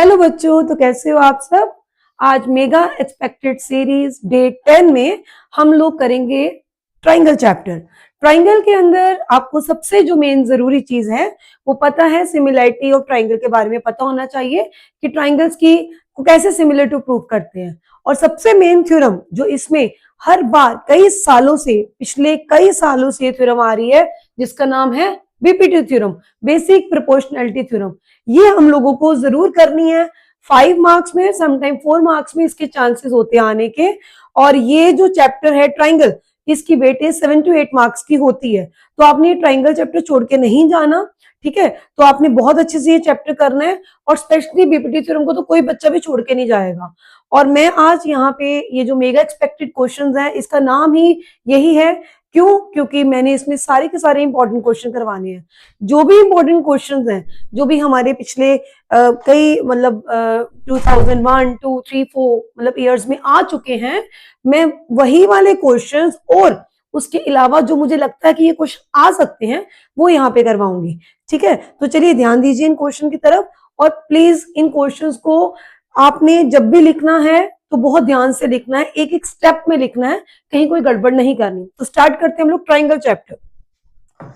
Hello बच्चों, तो कैसे हो आप सब। आज मेगा एक्सपेक्टेड सीरीज डे 10 में हम लोग करेंगे ट्राइंगल चैप्टर। ट्राइंगल के अंदर आपको सबसे जो मेन जरूरी चीज है वो पता है, सिमिलैरिटी ऑफ ट्राइंगल के बारे में पता होना चाहिए कि ट्राइंगल्स की को कैसे सिमिलर टू प्रूव करते हैं। और सबसे मेन थ्योरम जो इसमें हर बार कई सालों से, पिछले कई सालों से थ्योरम आ रही है, जिसका नाम है BPT theorem, basic proportionality theorem. ये हम लोगों को जरूर करनी है। 5 मार्क्स में, समटाइम 4 मार्क्स में इसके चांसेस होते हैं आने के। और ये जो चैप्टर है ट्राइंगल, इसकी वेटेज 7 to 8 मार्क्स की होती है। तो आपने ये ट्राइंगल चैप्टर छोड़ के नहीं जाना, ठीक है। तो आपने बहुत अच्छे से ये चैप्टर करना है, और स्पेशली बीपीटी थ्योरम को तो कोई बच्चा भी छोड़ के नहीं जाएगा। और मैं आज यहाँ पे ये जो मेगा एक्सपेक्टेड क्वेश्चंस हैं, इसका नाम ही यही है। क्यों? क्योंकि मैंने इसमें सारे के सारे इंपॉर्टेंट क्वेश्चन करवाने हैं। जो भी इंपॉर्टेंट क्वेश्चंस हैं, जो भी हमारे पिछले कई मतलब 2001, 2, 3, 4 मतलब ईयर्स में आ चुके हैं, मैं वही वाले क्वेश्चंस और उसके अलावा जो मुझे लगता है कि ये क्वेश्चन आ सकते हैं वो यहाँ पे करवाऊंगी, ठीक है। तो चलिए ध्यान दीजिए इन क्वेश्चन की तरफ, और प्लीज इन क्वेश्चंस को आपने जब भी लिखना है तो बहुत ध्यान से लिखना है, एक एक स्टेप में लिखना है, कहीं कोई गड़बड़ नहीं करनी। तो स्टार्ट करते हैं हम लोग ट्राइंगल चैप्टर।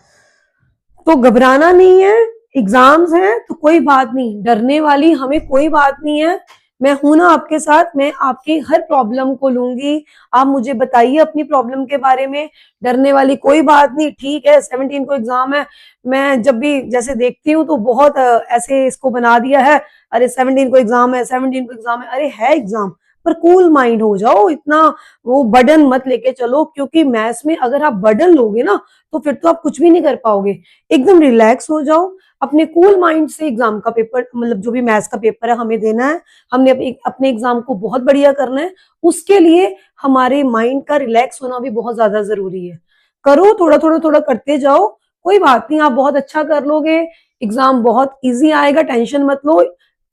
तो घबराना नहीं है, एग्जाम्स हैं तो कोई बात नहीं, डरने वाली हमें कोई बात नहीं है। मैं हूं ना आपके साथ, मैं आपकी हर प्रॉब्लम को लूंगी। आप मुझे बताइए अपनी प्रॉब्लम के बारे में, डरने वाली कोई बात नहीं, ठीक है। 17 को एग्जाम है, मैं जब भी जैसे देखती हूँ तो बहुत ऐसे इसको बना दिया है, अरे 17 को एग्जाम है, 17 को एग्जाम है, अरे है एग्जाम, पर कूल माइंड हो जाओ, इतना वो बर्डन मत लेके चलो। क्योंकि मैथ्स में अगर आप बर्डन लोगे ना तो फिर तो आप कुछ भी नहीं कर पाओगे। एकदम रिलैक्स हो जाओ, अपने कूल माइंड से एग्जाम का पेपर, मतलब जो भी मैथ्स का पेपर है हमें देना है, हमने अपने एग्जाम को बहुत बढ़िया करना है। उसके लिए हमारे माइंड का रिलैक्स होना भी बहुत ज्यादा जरूरी है। करो, थोड़ा थोड़ा थोड़ा करते जाओ, कोई बात नहीं, आप बहुत अच्छा कर लोगे। एग्जाम बहुत इजी आएगा, टेंशन मत लो।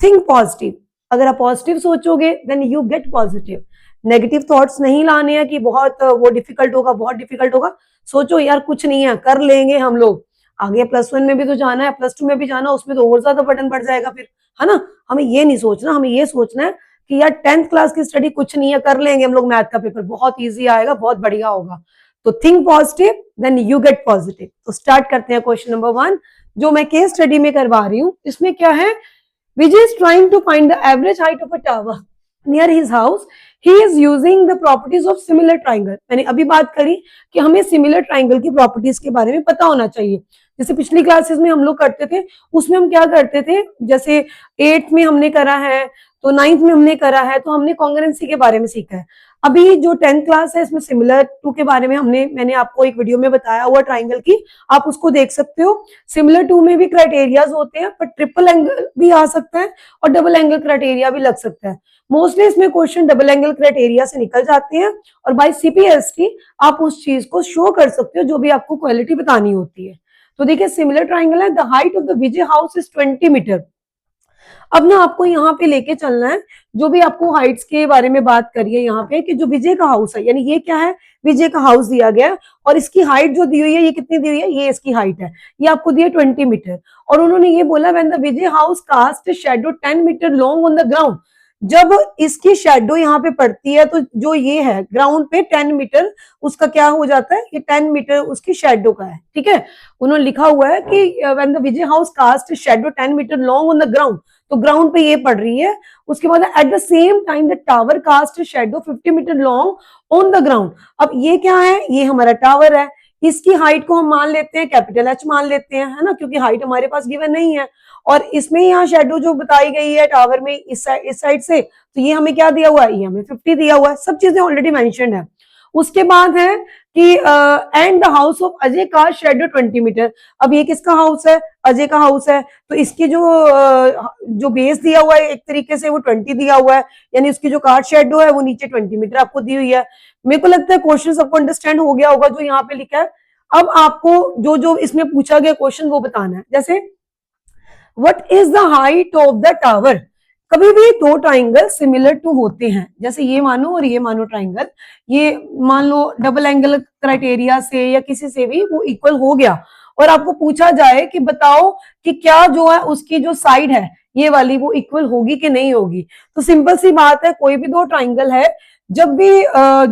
थिंक पॉजिटिव, अगर आप पॉजिटिव सोचोगे then you get positive. Negative thoughts नहीं लाने हैं कि बहुत वो डिफिकल्ट होगा, बहुत डिफिकल्ट होगा। सोचो यार कुछ नहीं है, कर लेंगे हम लोग। आगे +1 में भी तो जाना है, +2 में भी जाना है, उसमें तो और ज्यादा बर्डन बढ़ जाएगा फिर, है ना। हमें ये नहीं सोचना, हमें ये सोचना है कि यार 10th क्लास की स्टडी कुछ नहीं है, कर लेंगे हम लोग, मैथ का पेपर बहुत ईजी आएगा, बहुत बढ़िया होगा। तो think positive then you get positive. तो स्टार्ट करते हैं क्वेश्चन नंबर 1, जो मैं केस स्टडी में करवा रही हूँ। इसमें क्या है, Vijay is trying to find the average height of a tower near his house. He is using the properties of similar triangle. मैंने अभी बात करी कि हमें सिमिलर ट्राइंगल की प्रॉपर्टीज के बारे में पता होना चाहिए। जैसे पिछली क्लासेस में हम लोग करते थे, उसमें हम क्या करते थे, जैसे 8th में हमने करा है, तो 9th में हमने करा है, तो हमने कॉन्ग्रुएंसी के बारे में सीखा है। अभी जो 10th क्लास है, इसमें सिमिलर टू के बारे में मैंने आपको एक वीडियो में बताया हुआ ट्राइंगल की, आप उसको देख सकते हो। सिमिलर टू में भी क्राइटेरियाज होते हैं, पर ट्रिपल एंगल भी आ सकता है और डबल एंगल क्राइटेरिया भी लग सकता है। मोस्टली इसमें क्वेश्चन डबल एंगल क्राइटेरिया से निकल जाते हैं, और बाय सीपीएसटी आप उस चीज को शो कर सकते हो जो भी आपको क्वालिटी बतानी होती है। तो देखिए सिमिलर ट्राइंगल है, the height of the Vijay house is 20 metre. अब ना आपको यहाँ पे लेके चलना है, जो भी आपको हाइट्स के बारे में बात करिए यहाँ पे, कि जो विजय का हाउस है, यानी ये क्या है, विजय का हाउस दिया गया है, और इसकी हाइट जो दी हुई है, ये कितनी दी हुई है, ये इसकी हाइट है, ये आपको दी है 20 मीटर। और उन्होंने ये बोला when the Vijay house cast shadow 10 metre long on the ground, जब इसकी शेडो यहाँ पे पड़ती है तो जो ये है ग्राउंड पे 10 मीटर उसका क्या हो जाता है, ये 10 मीटर उसकी शेडो का है, ठीक है। उन्होंने लिखा हुआ है कि when the Vijay house cast shadow 10 metre long on the ground, तो ग्राउंड पे ये पड़ रही है। उसके बाद at the same time the tower cast shadow 50 metre long on the ground. अब ये क्या है, ये हमारा टावर है, इसकी हाइट को हम मान लेते हैं कैपिटल H मान लेते हैं, है ना, क्योंकि हाइट हमारे पास गिवन नहीं है। और इसमें यहाँ शेडो जो बताई गई है टावर में इस साइड से, तो ये हमें क्या दिया हुआ है, ये हमें 50 दिया हुआ है, सब चीजें ऑलरेडी मेंशन्ड है। उसके बाद है कि and the house of Ajay का शेडो 20 मीटर। अब ये किसका हाउस है, अजय का हाउस है, तो इसकी जो बेस दिया हुआ है एक तरीके से वो 20 दिया हुआ है, यानी उसकी जो कार्ड शेडो है वो नीचे 20 मीटर आपको दी हुई है। मेरे को लगता है क्वेश्चन सबको अंडरस्टैंड हो गया होगा जो यहाँ पे लिखा है। अब आपको जो जो इसमें पूछा गया क्वेश्चन वो बताना है। जैसे what is the height of the tower. कभी भी दो ट्राइंगल सिमिलर टू होते हैं, जैसे ये मानो और ये मानो ट्राइंगल, ये मान लो डबल एंगल क्राइटेरिया से या किसी से भी वो इक्वल हो गया, और आपको पूछा जाए कि बताओ कि क्या जो है उसकी जो साइड है, ये वाली वो इक्वल होगी कि नहीं होगी। तो सिंपल सी बात है, कोई भी दो ट्राइंगल है, जब भी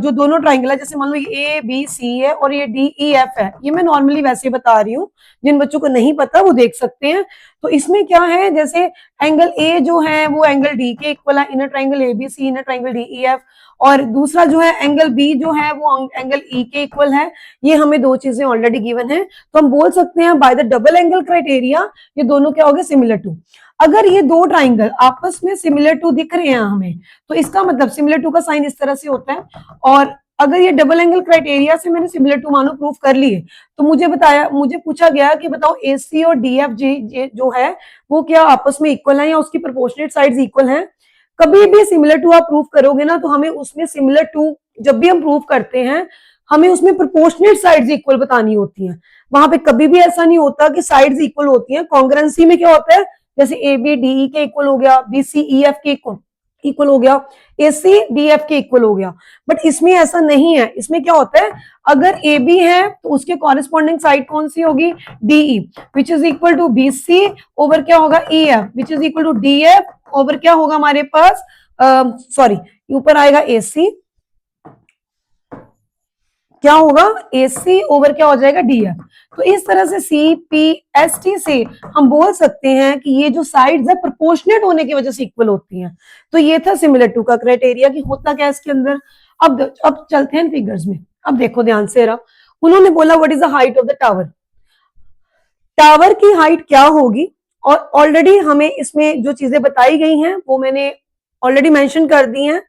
जो दोनों ट्राइंगल है, जैसे मान लो ये ए बी सी है और ये डी ई एफ है, ये मैं नॉर्मली वैसे बता रही हूँ, जिन बच्चों को नहीं पता वो देख सकते हैं। तो इसमें क्या है, जैसे एंगल ए जो है वो एंगल डी के इक्वल है, inner triangle A B C, inner triangle D E F, और दूसरा जो है एंगल बी जो है वो एंगल ई के इक्वल है। ये हमें दो चीजें ऑलरेडी गिवन है, तो हम बोल सकते हैं bye the double angle criteria ये दोनों क्या हो गए, सिमिलर टू। अगर ये दो ट्राइंगल आपस में सिमिलर टू दिख रहे हैं हमें, तो इसका मतलब सिमिलर टू का साइन इस तरह से होता है। और अगर ये डबल एंगल क्राइटेरिया से मैंने सिमिलर टू मानो प्रूफ कर लिए, तो मुझे पूछा गया कि बताओ AC और DF जो है वो क्या आपस में इक्वल है या उसकी प्रोपोर्शनेट साइड्स इक्वल हैं। कभी भी सिमिलर टू आप प्रूफ करोगे ना, तो हमें उसमें सिमिलर टू जब भी हम प्रूफ करते हैं, हमें उसमें प्रोपोर्शनेट साइड्स इक्वल बतानी होती हैं। वहां पे कभी भी ऐसा नहीं होता कि साइड्स इक्वल होती हैं। कॉन्ग्रुएंसी में क्या होता है, जैसे AB DE के इक्वल हो गया, BC EF के इक्वल हो गया, AC DF के इक्वल हो गया। बट इसमें ऐसा नहीं है। इसमें क्या होता है, अगर AB है तो उसके कॉरेस्पॉन्डिंग साइड कौन सी होगी, DE, which is equal to BC over क्या होगा, EF, which is equal to DF over क्या होगा हमारे पास, सॉरी ऊपर आएगा AC, क्या होगा AC ओवर क्या हो जाएगा DF। तो इस तरह से CPST से हम बोल सकते हैं कि ये जो साइड्स है प्रोपोर्शनेट होने की वजह से इक्वल होती हैं। तो ये था सिमिलर टू का क्राइटेरिया कि होता क्या है इसके अंदर। अब चलते हैं फिगर्स में। अब देखो ध्यान से रहा, उन्होंने बोला what is the height of the tower. Tower की हाइट क्या होगी, और ऑलरेडी हमें इसमें जो चीजें बताई गई हैं वो मैंने ऑलरेडी मेंशन कर दी हैं।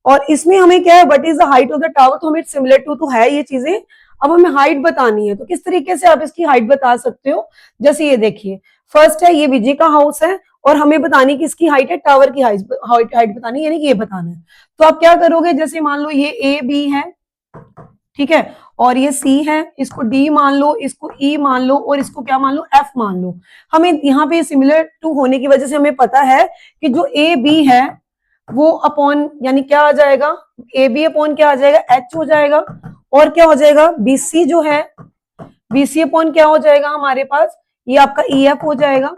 और इसमें हमें क्या है, what is the height of the tower, तो हमें सिमिलर टू तो है ये चीजें। अब हमें हाइट बतानी है, तो किस तरीके से आप इसकी हाइट बता सकते हो। जैसे ये देखिए, फर्स्ट है ये विजय का हाउस है और हमें बतानी किसकी हाइट है, टावर की हाइट बतानी, यानी कि ये बताना है। तो आप क्या करोगे, जैसे मान लो ये AB है, ठीक है, और ये C है, इसको D मान लो, इसको E मान लो, और इसको क्या मान लो, F मान लो। हमें यहाँ पे सिमिलर टू होने की वजह से हमें पता है कि जो AB है वो अपॉन यानी क्या आ जाएगा, AB अपॉन क्या आ जाएगा, H हो जाएगा, और क्या हो जाएगा BC जो है, BC अपॉन क्या हो जाएगा हमारे पास, ये आपका EF हो जाएगा।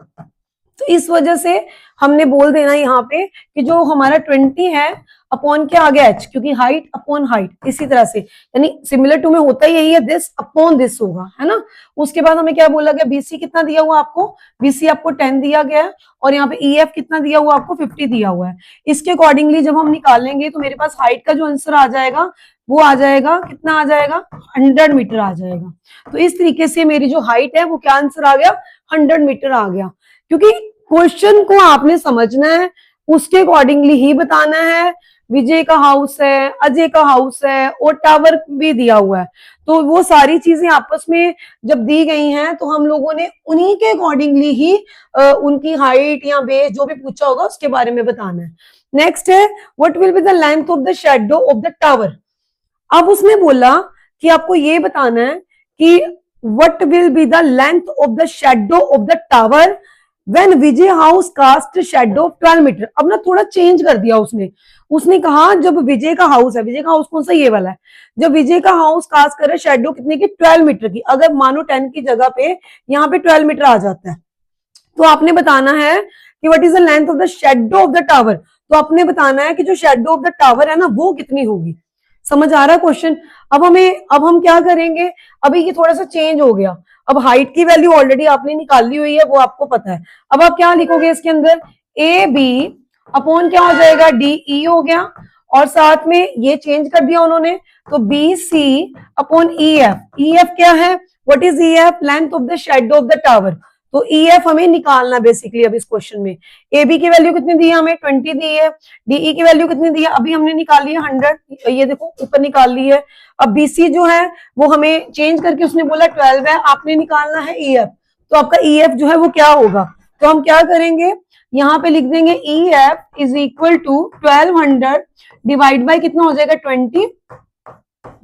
तो इस वजह से हमने बोल देना यहाँ पे कि जो हमारा 20 है अपॉन क्या आ गया H, क्योंकि हाइट अपॉन हाइट। इसी तरह से यानी सिमिलर टू में होता यही है, दिस अपॉन दिस होगा, है ना। उसके बाद हमें क्या बोला गया, BC कितना दिया हुआ आपको, BC आपको 10 दिया गया है, और यहाँ पे EF कितना दिया हुआ आपको, 50 दिया हुआ है। इसके अकॉर्डिंगली जब हम निकालेंगे तो मेरे पास हाइट का जो आंसर आ जाएगा वो आ जाएगा, कितना आ जाएगा, 100 मीटर आ जाएगा। तो इस तरीके से मेरी जो हाइट है वो क्या आंसर आ गया, 100 मीटर आ गया। क्योंकि क्वेश्चन को आपने समझना है, उसके अकॉर्डिंगली ही बताना है। विजय का हाउस है, अजय का हाउस है, और टावर भी दिया हुआ है, तो वो सारी चीजें आपस में जब दी गई हैं तो हम लोगों ने उन्हीं के अकॉर्डिंगली ही उनकी हाइट या बेस जो भी पूछा होगा उसके बारे में बताना है। नेक्स्ट है, what will be the length of the shadow of the tower. अब उसने बोला कि आपको ये बताना है कि what will be the length of the shadow of the tower when Vijay house cast shadow of 12 metre. अब ना थोड़ा चेंज कर दिया उसने कहा जब विजय का हाउस है, विजय का हाउस कौन सा, ये वाला है, जब विजय का हाउस कास्ट करे शेडो कितने की, 12 मीटर की। अगर मानो 10 की जगह पे यहाँ पे 12 मीटर आ जाता है, तो आपने बताना है कि what is the length of the shadow of the tower. तो आपने बताना है कि जो शेडो ऑफ द टावर है ना वो कितनी होगी। समझ आ रहा है क्वेश्चन। अब हम क्या करेंगे, अभी ये थोड़ा सा चेंज हो गया। अब हाइट की वैल्यू ऑलरेडी आपने निकाली हुई है, वो आपको पता है। अब आप क्या लिखोगे इसके अंदर, AB अपॉन क्या हो जाएगा, DE हो गया, और साथ में ये चेंज कर दिया उन्होंने, तो BC अपॉन EF क्या है, what is EF, length of the shadow of the tower. तो EF हमें निकालना बेसिकली अब इस क्वेश्चन में। AB की वैल्यू कितनी दी है हमें, 20 दी है। DE की वैल्यू कितनी दी है, अभी हमने निकाली है 100, ये देखो ऊपर निकाल ली है। अब BC जो है वो हमें चेंज करके उसने बोला 12 है, आपने निकालना है EF। तो आपका EF जो है वो क्या होगा, तो हम क्या करेंगे, यहाँ पे लिख देंगे EF is equal to 1200 divide by कितना हो जाएगा 20,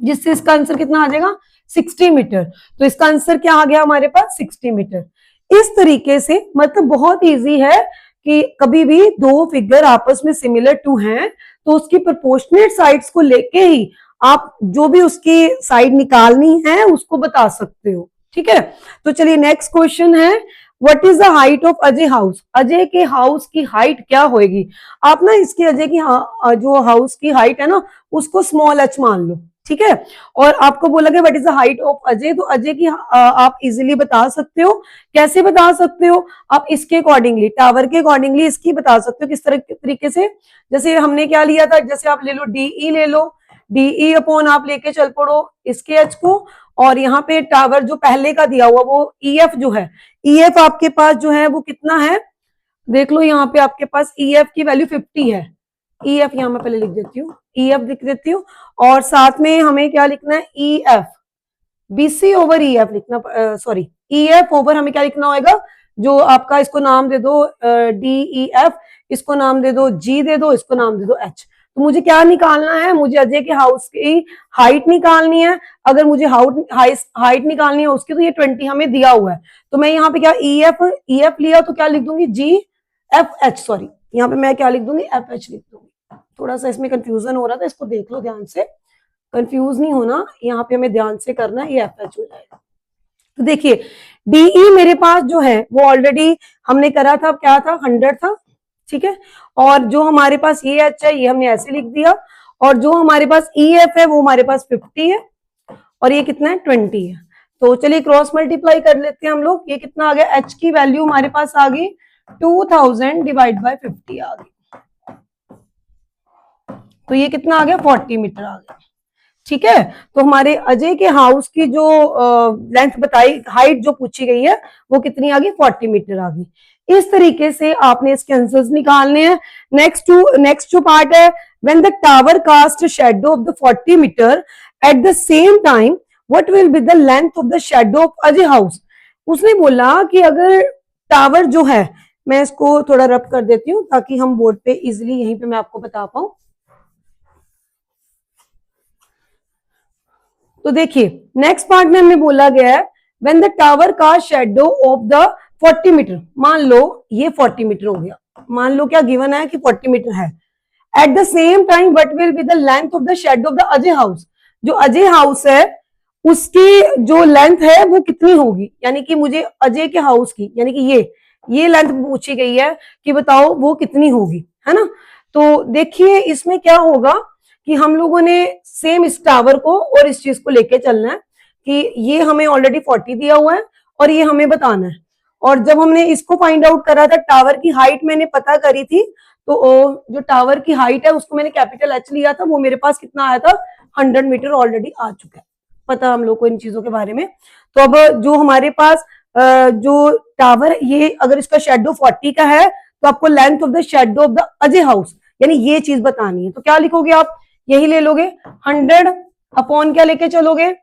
जिससे इसका आंसर कितना आ जाएगा 60 मीटर। तो इसका आंसर क्या आ गया हमारे पास 60 मीटर। इस तरीके से मतलब बहुत इजी है कि कभी भी दो फिगर आपस में सिमिलर टू हैं तो उसकी प्रोपोर्शनेट साइड्स को लेके ही आप जो भी उसकी साइड निकालनी है उसको बता सकते हो। ठीक है, तो चलिए नेक्स्ट क्वेश्चन है, what is the height of Ajay house, Ajay के हाउस की हाइट क्या होगी। आप ना इसकी अजय की जो हाउस की हाइट है ना उसको स्मॉल एच मान लो, ठीक है। और आपको बोला गया what is the height of Ajay, तो अजय की आप इजीली बता सकते हो। कैसे बता सकते हो, आप इसके अकॉर्डिंगली, टावर के अकॉर्डिंगली इसकी बता सकते हो। किस तरह तरीके से, जैसे हमने क्या लिया था, जैसे आप ले लो डीई ले लो, डीई अपॉन आप लेके चल पड़ो इसके एच को, और यहाँ पे टावर जो पहले का दिया हुआ वो ईएफ जो है, ईएफ आपके पास जो है वो कितना है, देख लो यहाँ पे आपके पास ईएफ की वैल्यू 50 है। ईएफ यहाँ मैं पहले लिख देती हूँ, ईएफ लिख देती हूँ, और साथ में हमें क्या लिखना है, ईएफ, बीसी ओवर ईएफ लिखना, सॉरी ईएफ ओवर हमें क्या लिखना होगा, जो आपका, इसको नाम दे दो डीईएफ, इसको नाम दे दो जी दे दो, इसको नाम दे दो एच। तो मुझे क्या निकालना है, मुझे अजय के हाउस की हाइट निकालनी है। अगर मुझे हाइट निकालनी है उसकी, तो ये 20 हमें दिया हुआ है, तो मैं यहाँ पे क्या ईएफ लिया तो क्या लिख दूंगी, जी एफ एच, सॉरी यहाँ पे मैं क्या लिख दूंगी, एफ एच लिख दूंगी। थोड़ा सा इसमें कंफ्यूजन हो रहा था, इसको देख लो ध्यान से, कंफ्यूज नहीं होना, यहाँ पे हमें ध्यान से करना है, ये एफ एच हो जाएगा। तो देखिए डीई मेरे पास जो है वो ऑलरेडी हमने करा था, क्या था, 100 था, ठीक है। और जो हमारे पास ये एच है ये हमने ऐसे लिख दिया, और जो हमारे पास ईएफ है वो हमारे पास 50 है, और ये कितना है, 20 है। तो चलिए क्रॉस मल्टीप्लाई कर लेते हैं हम लोग, ये कितना आ गया, एच की वैल्यू हमारे पास आ गई 2000 डिवाइड बाय 50 आ गई, तो ये कितना आ गया, 40 मीटर आ गया, ठीक है। तो हमारे अजय के हाउस की जो लेंथ बताई, हाइट जो पूछी गई है वो कितनी आ गई, 40 मीटर आ गई। इस तरीके से आपने इसके आंसर्स निकालने हैं। नेक्स्ट जो पार्ट है, when the tower cast shadow of the 40 metre at the same time what will be the length of the shadow of Ajay house. उसने बोला कि अगर टावर जो है, मैं इसको थोड़ा रब कर देती हूँ ताकि हम बोर्ड पे इजिली यहीं पे मैं आपको बता पाऊं। तो देखिए नेक्स्ट पार्ट में हमें बोला गया है व्हेन द टावर का शेडो ऑफ द 40 मीटर, मान लो ये 40 मीटर हो गया, मान लो क्या गिवन है कि 40 मीटर है, eight the same time what will be the length of the shadow of the Ajay house. जो अजय हाउस है उसकी जो लेंथ है वो कितनी होगी, यानी कि मुझे अजय के हाउस की, यानी कि ये लेंथ पूछी गई है कि बताओ वो कितनी होगी, है ना। तो देखिए इसमें क्या होगा कि हम लोगों ने सेम इस टावर को और इस चीज को लेके चलना है कि ये हमें ऑलरेडी 40 दिया हुआ है और ये हमें बताना है। और जब हमने इसको फाइंड आउट करा था, टावर की हाइट मैंने पता करी थी, तो जो टावर की हाइट है उसको मैंने कैपिटल एच लिया था, वो मेरे पास कितना आया था, 100 मीटर ऑलरेडी आ चुका है, पता हम लोग को इन चीजों के बारे में। तो अब जो हमारे पास जो टावर, ये अगर इसका शेडो 40 का है तो आपको length of the shadow of the Ajay house, यानी ये चीज बतानी है। तो क्या लिखोगे आप, यही ले लोगे 100 अपॉन क्या लेके चलोगे,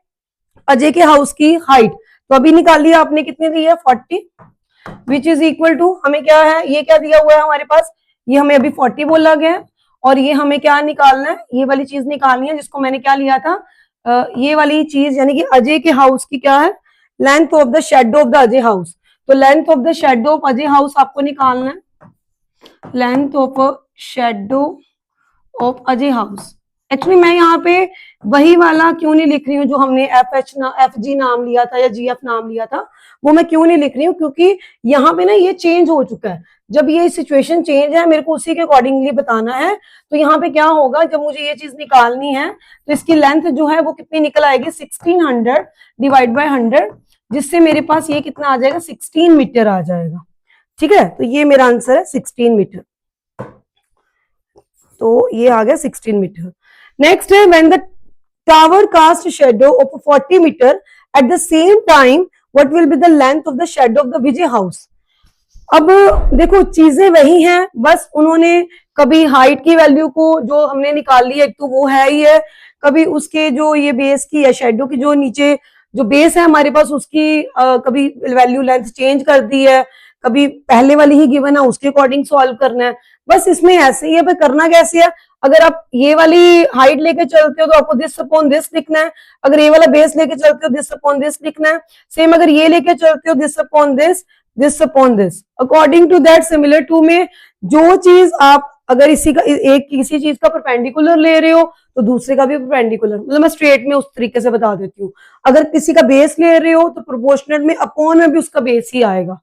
अजय के हाउस की हाइट। तो अभी निकाल लिया आपने, कितनी दी है, 40, विच इज इक्वल टू, हमें क्या है, ये क्या दिया हुआ है हमारे पास, ये हमें अभी 40 बोला गया है, और ये हमें क्या निकालना है, ये वाली चीज निकालनी है जिसको मैंने क्या लिया था, ये वाली चीज, यानी कि अजय के हाउस की क्या है, length of the shadow of the Ajay house. तो length of the shadow of Ajay house आपको निकालना है, length of shadow of Ajay house. Actually मैं यहाँ पे वही वाला क्यों नहीं लिख रही हूँ जो हमने एफ जी नाम लिया था या जीएफ नाम लिया था, वो मैं क्यों नहीं लिख रही हूँ, क्योंकि यहाँ पे ना ये चेंज हो चुका है। जब ये सिचुएशन चेंज है, मेरे को उसी के अकॉर्डिंगली बताना है। तो यहाँ पे क्या होगा, जब मुझे ये चीज निकालनी है तो इसकी लेंथ जो है वो कितनी निकल आएगी, 1600 डिवाइड बाय 100, जिससे मेरे पास ये कितना आ जाएगा, 16 मीटर आ जाएगा, ठीक है। तो ये मेरा आंसर है 16 मीटर, तो ये आ गया 16 मीटर। नेक्स्ट है when the tower cast shadow of 40 metre at the same time what will be the length of the shadow of the Vijay house. अब देखो चीजें वही हैं, बस उन्होंने कभी हाइट की वैल्यू को जो हमने निकाल ली है, तो वो है ही है, कभी उसके जो ये बेस की या शेडो की जो नीचे जो बेस है हमारे पास उसकी कभी वैल्यू लेंथ चेंज कर दी है, कभी पहले वाली ही गिवन है उसके अकॉर्डिंग सॉल्व करना है। बस इसमें ऐसे ही है, पर करना कैसे है, अगर आप ये वाली हाइट लेके चलते हो तो आपको दिस अपॉन दिस लिखना है, अगर ये वाला बेस लेके चलते हो दिस अपॉन दिस लिखना है, सेम अगर ये लेके चलते हो this upon this upon this, according to that similar two में जो चीज आप अगर इसी का एक किसी चीज का परपेंडिकुलर ले रहे हो तो दूसरे का भी परपेंडिकुलर, मतलब मैं स्ट्रेट में उस तरीके से बता देती हूँ। अगर किसी का बेस ले रहे हो तो प्रोपोर्शनल में अपॉन में भी उसका बेस ही आएगा,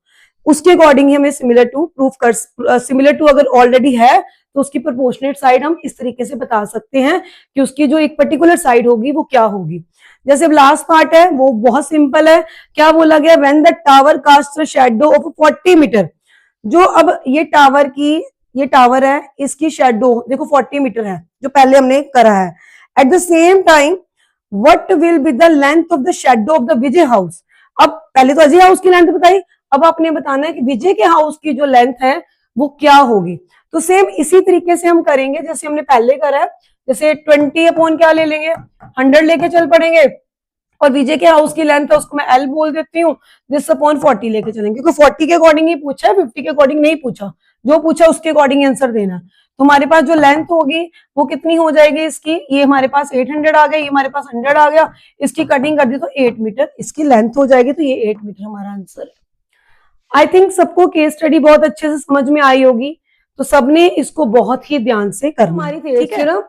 उसके अकॉर्डिंग ही हमें सिमिलर टू प्रूफ कर, सिमिलर टू अगर ऑलरेडी है तो उसकी प्रोपोर्शनेट साइड हम इस तरीके से बता सकते हैं कि उसकी जो एक पर्टिकुलर साइड होगी वो क्या होगी। जैसे लास्ट पार्ट है वो बहुत सिंपल है, क्या बोला गया, when the tower cast shadow of 40 metre. जो अब ये टावर है, इसकी शेडो देखो 40 मीटर है जो पहले हमने करा है। Eight the same time what will be the length of the shadow of the Vijay house. अब पहले तो अजय हाउस की लेंथ बताई, अब आपने बताना है कि विजय के हाउस की जो लेंथ है वो क्या होगी। तो सेम इसी तरीके से हम करेंगे जैसे हमने पहले करा है। जैसे 20 अपॉन क्या ले लेंगे, 100 लेके चल पड़ेंगे, और विजय के हाउस की लेंथ है उसको मैं एल बोल देती हूँ, दिस अपॉन 40 लेके चलेंगे, क्योंकि 40 के अकॉर्डिंग ही पूछा है, 50 के अकॉर्डिंग नहीं पूछा। जो पूछा उसके अकॉर्डिंग आंसर देना। तो हमारे पास जो लेंथ होगी वो कितनी हो जाएगी इसकी, ये हमारे पास 800 आ गया, ये हमारे पास 100 आ गया, इसकी कटिंग कर दी तो 8 मीटर इसकी लेंथ हो जाएगी। तो ये 8 मीटर हमारा आंसर है। आई थिंक सबको केस स्टडी बहुत अच्छे से समझ में आई होगी, तो सबने इसको बहुत ही ध्यान से करना। हमारी थ्योरम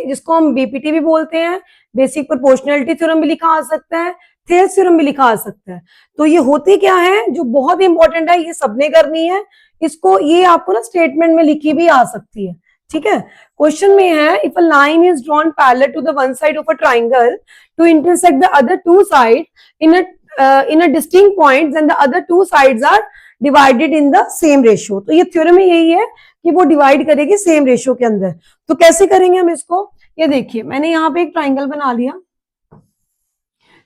जिसको हम बीपीटी भी बोलते हैं, बेसिक प्रोपोर्शनैलिटी थ्योरम भी लिखा आ सकता है, थेल्स थ्योरम भी लिखा आ सकता है। तो ये होती क्या है जो बहुत इंपॉर्टेंट है, ये सबने करनी है इसको, ये आपको ना स्टेटमेंट में लिखी भी आ सकती है। ठीक है, क्वेश्चन में है if a line is drawn parallel to the one side of a triangle to intersect the other two side in a distinct point, then the other two sides are divided in the same ratio। तो ये theorem में यही है कि वो divide करेगी same ratio के अंदर। तो कैसे करेंगे हम इसको, ये देखिए मैंने यहाँ पे एक ट्राइंगल बना लिया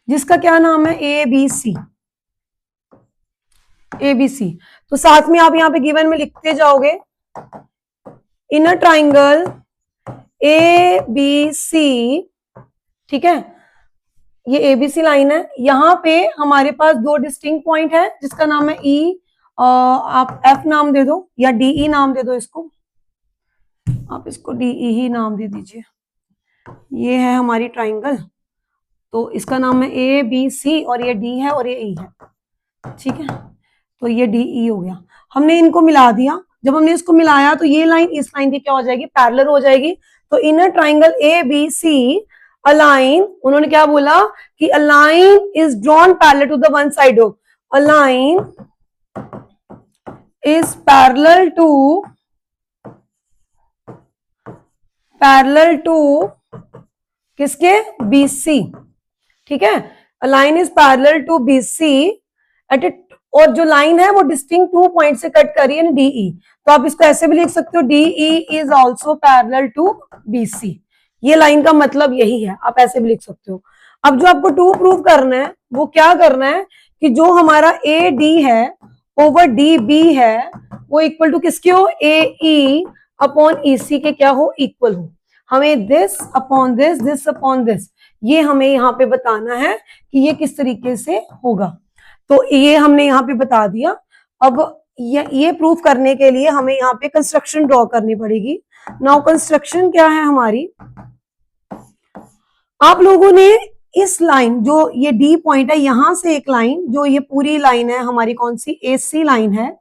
जिसका क्या नाम है ABC। तो साथ में आप यहाँ पे गिवन में लिखते जाओगे इन अ ट्राइंगल ABC। ठीक है, ये एबीसी लाइन है, यहाँ पे हमारे पास दो डिस्टिंक्ट पॉइंट है जिसका नाम है ई, आप एफ नाम दे दो या डीई नाम दे दो इसको, आप इसको डीई ही नाम दे दीजिए। ये है हमारी ट्राइंगल, तो इसका नाम है ए बी सी और ये डी है और ये ई है। ठीक है, तो ये डीई हो गया, हमने इनको मिला दिया। जब हमने इसको मिलाया तो ये लाइन इस लाइन की क्या हो जाएगी, पैरेलल हो जाएगी। तो in a triangle A B C a line, उन्होंने क्या बोला कि a line is drawn parallel to the one side of, a line is parallel to किसके, BC। ठीक है, a line is parallel to BC at it, और जो line है वो डिस्टिंक्ट 2 पॉइंट से कट कर रही है DE। तो आप इसको ऐसे भी लिख सकते हो DE is also parallel to BC। ये लाइन का मतलब यही है, आप ऐसे भी लिख सकते हो। अब जो आपको टू प्रूव करना है वो क्या करना है कि जो हमारा AD है ओवर DB है वो इक्वल टू किसके हो, AE अपॉन EC के क्या हो, इक्वल हो। हमें this upon this, this upon this, ये हमें यहाँ पे बताना है कि ये किस तरीके से होगा। तो ये हमने यहाँ पे बता दिया। अब ये प्रूफ करने के लिए हमें यहाँ पे कंस्ट्रक्शन ड्रॉ करनी पड़ेगी। नाउ कंस्ट्रक्शन क्या है हमारी, आप लोगों ने इस लाइन जो ये डी पॉइंट है यहां से एक लाइन, जो ये पूरी लाइन है हमारी कौन सी, AC लाइन है,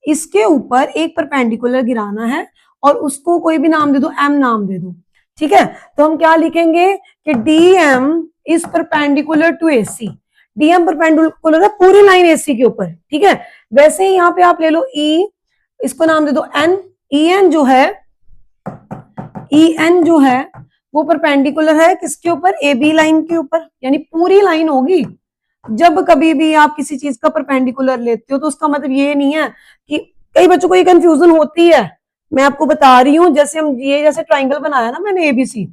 इसके ऊपर एक परपेंडिकुलर गिराना है और उसको कोई भी नाम दे दो, M नाम दे दो। ठीक है, तो हम क्या लिखेंगे कि DM is perpendicular to AC। DM perpendicular है पूरी लाइन AC के ऊपर। ठीक है, वैसे ही यहाँ पे आप ले लो E, इसको नाम दे दो N। EN जो है वो परपेंडिकुलर है किसके ऊपर, AB लाइन के ऊपर, यानी पूरी लाइन होगी। जब कभी भी आप किसी चीज का परपेंडिकुलर लेते हो तो उसका मतलब ये नहीं है कि, कई बच्चों को ये कंफ्यूजन होती है, मैं आपको बता रही हूँ। जैसे हम ये जैसे ट्राइंगल बनाया ना मैंने ABC,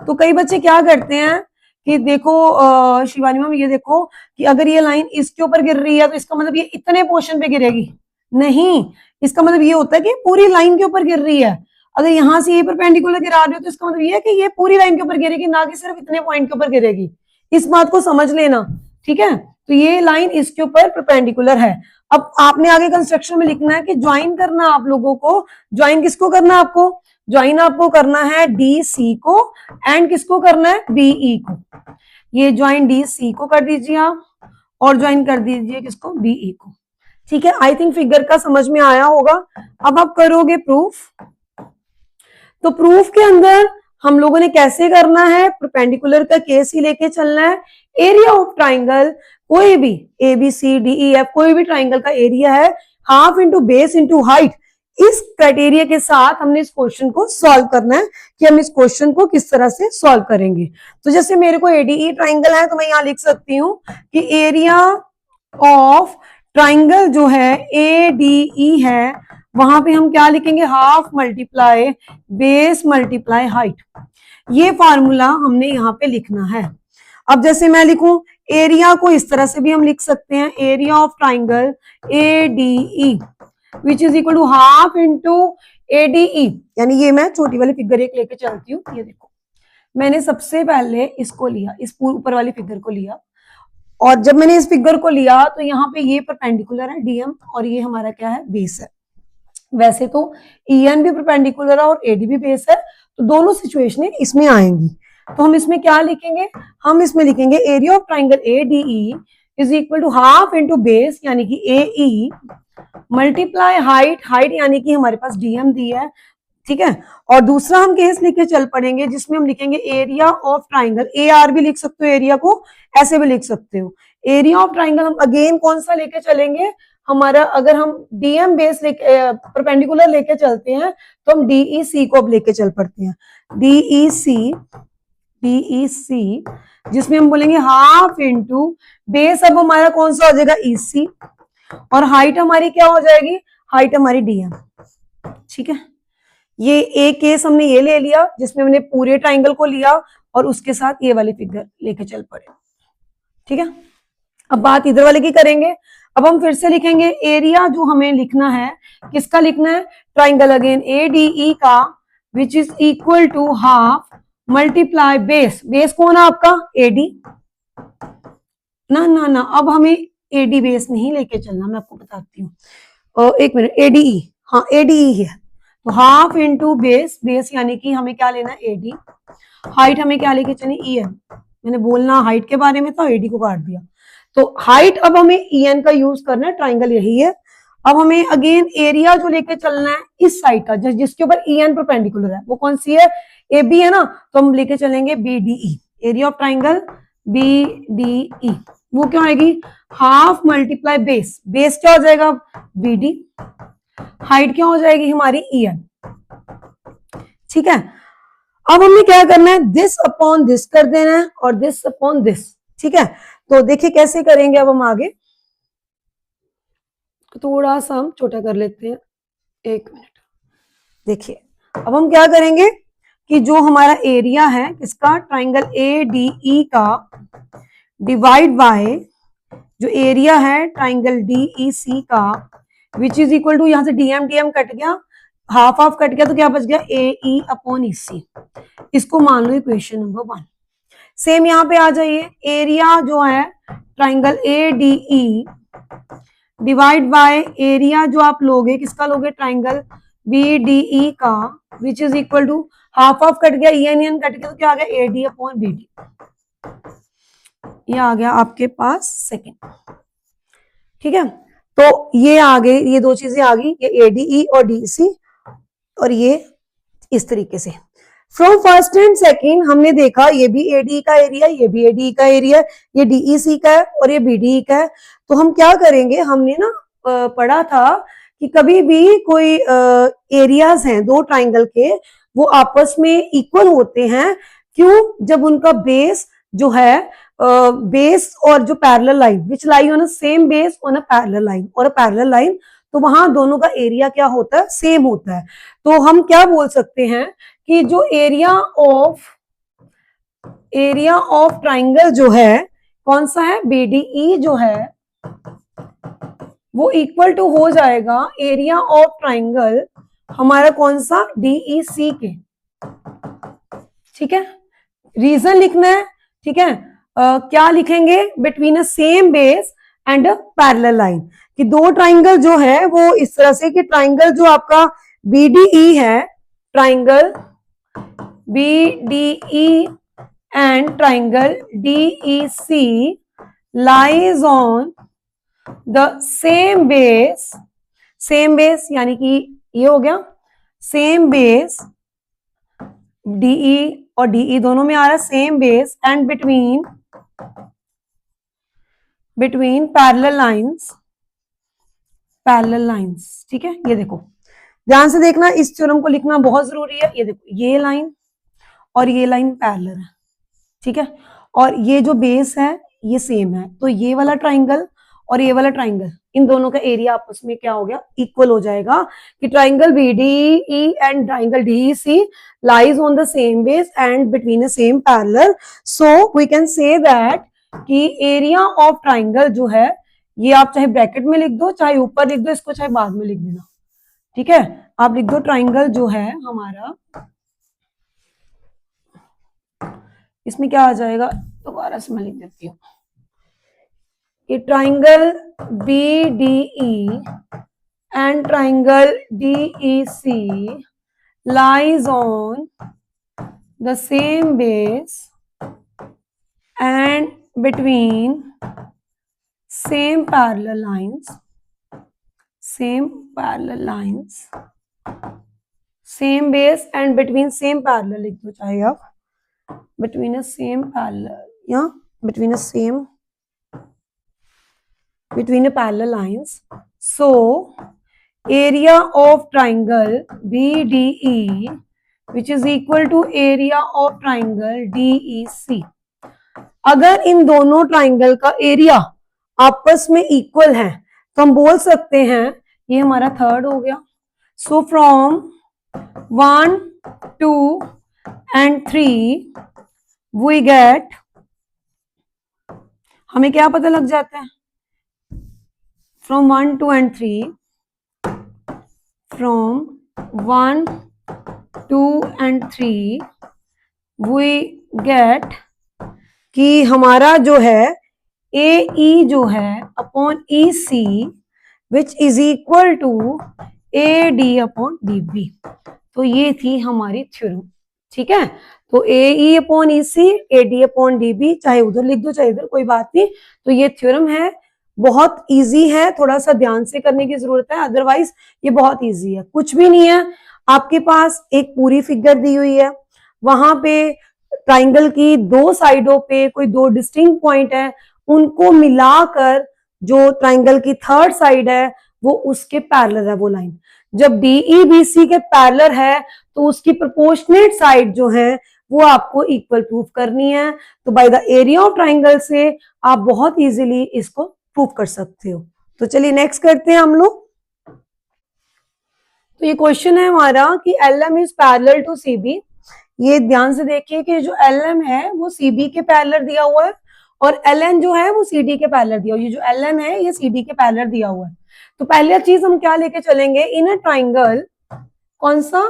तो कई बच्चे क्या करते हैं कि देखो शिवानी मैम ये देखो कि अगर ये लाइन इसके ऊपर गिर रही है तो इसका मतलब ये इतने पोर्शन पे गिरेगी, नहीं, इसका मतलब ये होता है कि पूरी लाइन के ऊपर गिर रही है। अगर यहां से ये परपेंडिकुलर गिरा रहे हो तो इसका मतलब ये है कि ये पूरी लाइन के ऊपर गिरेगी, ना कि सिर्फ इतने पॉइंट के ऊपर गिरेगी। इस बात को समझ लेना। ठीक है, तो ये लाइन इसके ऊपर परपेंडिकुलर है। अब आपने आगे कंस्ट्रक्शन में लिखना है कि ज्वाइन करना आप लोगों को, ज्वाइन किसको करना है आपको, ज्वाइन आपको करना है DC को एंड किसको करना है, BE को। ये ज्वाइन DC को कर दीजिए आप और ज्वाइन कर दीजिए किसको, BE को। ठीक है, आई थिंक फिगर का समझ में आया होगा। अब आप करोगे प्रूफ, तो प्रूफ के अंदर हम लोगों ने कैसे करना है, परपेंडिकुलर का केस ही लेके चलना है। एरिया ऑफ ट्राइंगल, कोई भी A B C D E F कोई भी ट्राइंगल का एरिया है, half into base into height, इस क्राइटेरिया के साथ हमने इस क्वेश्चन को सॉल्व करना है कि हम इस क्वेश्चन को किस तरह से सॉल्व करेंगे। तो जैसे मेरे को एडीई ट्राइंगल है तो मैं यहां लिख सकती हूँ कि एरिया ऑफ ट्राइंगल जो है एडीई है, वहां पे हम क्या लिखेंगे, half multiply base multiply height. ये फॉर्मूला हमने यहाँ पे लिखना है। अब जैसे मैं लिखूं एरिया को इस तरह से भी हम लिख सकते हैं, area of triangle ADE which is equal to half into ADE, यानी ये मैं छोटी वाली फिगर एक लेके चलती हूँ। ये देखो मैंने सबसे पहले इसको लिया, इस ऊपर वाली फिगर को लिया, और जब मैंने इस फिगर को लिया तो यहाँ पे ये परपेंडिकुलर है डीएम और ये हमारा क्या है, बेस है। वैसे तो ईएन भी परपेंडिकुलर है और एडी भी बेस है, तो दोनों सिचुएशन इसमें आएंगी। तो हम इसमें क्या लिखेंगे, हम इसमें लिखेंगे area of triangle ADE is equal to half into base यानी कि एई मल्टीप्लाई हाइट, हाइट यानी कि हमारे पास डीएम दी है, ठीक है। और दूसरा हम केस लेके चल पड़ेंगे जिसमें हम लिखेंगे area of triangle, A R भी लिख सकते हो, एरिया को ऐसे भी लिख सकते हो। एरिया ऑफ ट्राइंगल हम अगेन कौन सा लेके चलेंगे, हमारा अगर हम डीएम बेस लेके परपेंडिकुलर लेके चलते हैं तो हम डीईसी को अब लेके चल पड़ते हैं, डीईसी जिसमें हम बोलेंगे हाफ इंटू बेस, अब हमारा कौन सा हो जाएगा, ईसी, और हाइट हमारी क्या हो जाएगी, हाइट हमारी डीएम, ठीक है। ये एक केस हमने ये ले लिया जिसमें हमने पूरे ट्राइंगल को लिया और उसके साथ ये वाली फिगर लेके चल पड़े, ठीक है। अब बात इधर वाले की करेंगे। अब हम फिर से लिखेंगे एरिया जो हमें लिखना है, किसका लिखना है, ट्राइंगल अगेन एडीई का, which is equal to half multiply base, base कौन है आपका, एडी ना ना ना, अब हमें एडी बेस नहीं लेके चलना, मैं आपको बताती हूँ, एक मिनट, एडीई, हाँ एडीई है, तो हाफ इंटू बेस, बेस यानी कि हमें क्या लेना है, एडी, हाइट हमें क्या लेके चलनी, ईएन, मैंने बोलना हाइट के बारे में था, एडी को काट दिया, तो हाइट अब हमें ईएन का यूज करना है, ट्राइंगल यही है। अब हमें अगेन एरिया जो लेके चलना है इस साइड का, जिसके ऊपर ईएन परपेंडिकुलर है, वो कौन सी है, ए बी है ना, तो हम लेके चलेंगे BDE, area of triangle BDE, वो क्या आएगी, हाफ मल्टीप्लाई बेस, बेस क्या हो जाएगा, बीडी, हाइट क्या हो जाएगी हमारी, ईएन, ठीक है। अब हमें क्या करना है, दिस अपॉन दिस कर देना है और दिस अपॉन दिस, ठीक है। तो देखिए कैसे करेंगे, अब हम आगे थोड़ा सा हम छोटा कर लेते हैं, एक मिनट। देखिए अब हम क्या करेंगे कि जो हमारा एरिया है किसका, ट्राइंगल ए डी ई का, डिवाइड बाय जो एरिया है ट्राइंगल डी ई सी का, विच इज इक्वल टू, यहां से डीएम डीएम कट गया, हाफ हाफ कट गया, तो क्या बच गया, ए ई अपॉन ई सी, इसको मान लो इक्वेशन नंबर 1। सेम यहाँ पे आ जाइए, एरिया जो है triangle A D E divide by area जो आप लोगे, किसका लोगे, ट्राइंगल बी डी ई का, which is equal to, half half cut गया, ईएन कट गया, तो क्या आ गया, A D upon B D, ये आ गया आपके पास सेकेंड, ठीक है। तो ये आ गए, ये दो चीजें आ गई, ये एडीई और डीसी, और ये इस तरीके से। फ्रॉम फर्स्ट एंड सेकेंड हमने देखा ये भी एडीई का एरिया, ये भी एडीई का एरिया, ये डीईसी का है और ये बीडीई का है। तो हम क्या करेंगे, हमने ना पढ़ा था कि कभी भी कोई एरियाज हैं दो ट्राइंगल के, वो आपस में इक्वल होते हैं, क्यों, जब उनका बेस जो है, बेस और जो parallel line which lie on a same base on a parallel line और अ पैरेलल लाइन, तो वहां दोनों का एरिया क्या होता है, सेम होता है। तो हम क्या बोल सकते हैं कि जो एरिया ऑफ ट्राइंगल जो है कौन सा है, बीडीई जो है, वो इक्वल टू हो जाएगा एरिया ऑफ ट्राइंगल हमारा कौन सा, डीईसी के, ठीक है। रीजन लिखना है, ठीक है। क्या लिखेंगे, between a same base and a parallel line, कि दो ट्राइंगल जो है वो इस तरह से कि ट्राइंगल जो आपका बीडीई है, triangle BDE and triangle DEC lies on the same base, same base यानी कि ये हो गया सेम बेस DE और DE दोनों में आ रहा है same base and between parallel lines, ठीक है। ये देखो ध्यान से देखना, इस थ्योरम को लिखना बहुत जरूरी है। ये देखो ये लाइन और ये लाइन पैरेलल है, ठीक है, और ये जो बेस है ये सेम है, तो ये वाला ट्राइंगल और ये वाला ट्राइंगल, इन दोनों का एरिया आपस में क्या हो गया, इक्वल हो जाएगा, कि triangle BDE and triangle DEC lies on the same base and between a same parallel, so we can say that कि एरिया ऑफ ट्राइंगल जो है, ये आप चाहे ब्रैकेट में लिख दो, चाहे ऊपर लिख दो, इसको चाहे बाद में लिख देना, ठीक है। आप लिख दो ट्राइंगल जो है हमारा, इसमें क्या आ जाएगा, दोबारा से मैं लिख देती हूँ, कि triangle BDE and triangle DEC lies on the same base and between same parallel lines, same base and between same parallel लिख दो, चाहे आप between a same parallel या between a parallel lines. So area of triangle BDE which is equal to area of triangle DEC. अगर इन दोनों triangle का area आपस में इक्वल है तो हम बोल सकते हैं, ये हमारा थर्ड हो गया। So from 1, 2 and 3 we get, हमें क्या पता लग जाता है, from 1, 2 and 3, from 1, 2 and 3 we get कि हमारा जो है AE जो है upon EC which is equal to AD upon DB। तो ये थी हमारी थ्योरम, ठीक है। तो AE upon EC, AD upon DB, चाहे उधर लिख दो चाहे इधर, कोई बात नहीं। तो ये थ्योरम है, बहुत इजी है, थोड़ा सा ध्यान से करने की जरूरत है, अदरवाइज ये बहुत इजी है, कुछ भी नहीं है। आपके पास एक पूरी फिगर दी हुई है, वहां पे ट्राइंगल की दो साइडों पे कोई दो डिस्टिंक्ट पॉइंट है, उनको मिलाकर जो ट्राइंगल की थर्ड साइड है वो उसके पैरेलल है वो लाइन। जब DEBC के पैरेलल है तो उसकी प्रोपोर्शनेट साइड जो है वो आपको इक्वल प्रूफ करनी है। तो by the area of triangle से आप बहुत इजीली इसको प्रूफ कर सकते हो। तो चलिए नेक्स्ट करते हैं हम लोग। तो ये क्वेश्चन है हमारा कि LM is parallel to CB। ये ध्यान से देखिए कि जो LM है वो CB के पैरेलल दिया हुआ है और LN जो है वो CD के पैरेलल दिया हुआ है। ये जो LN है ये CD के पैरेलल दिया हुआ है। तो पहली चीज हम क्या लेके चलेंगे, इन अ ट्राइंगल कौन सा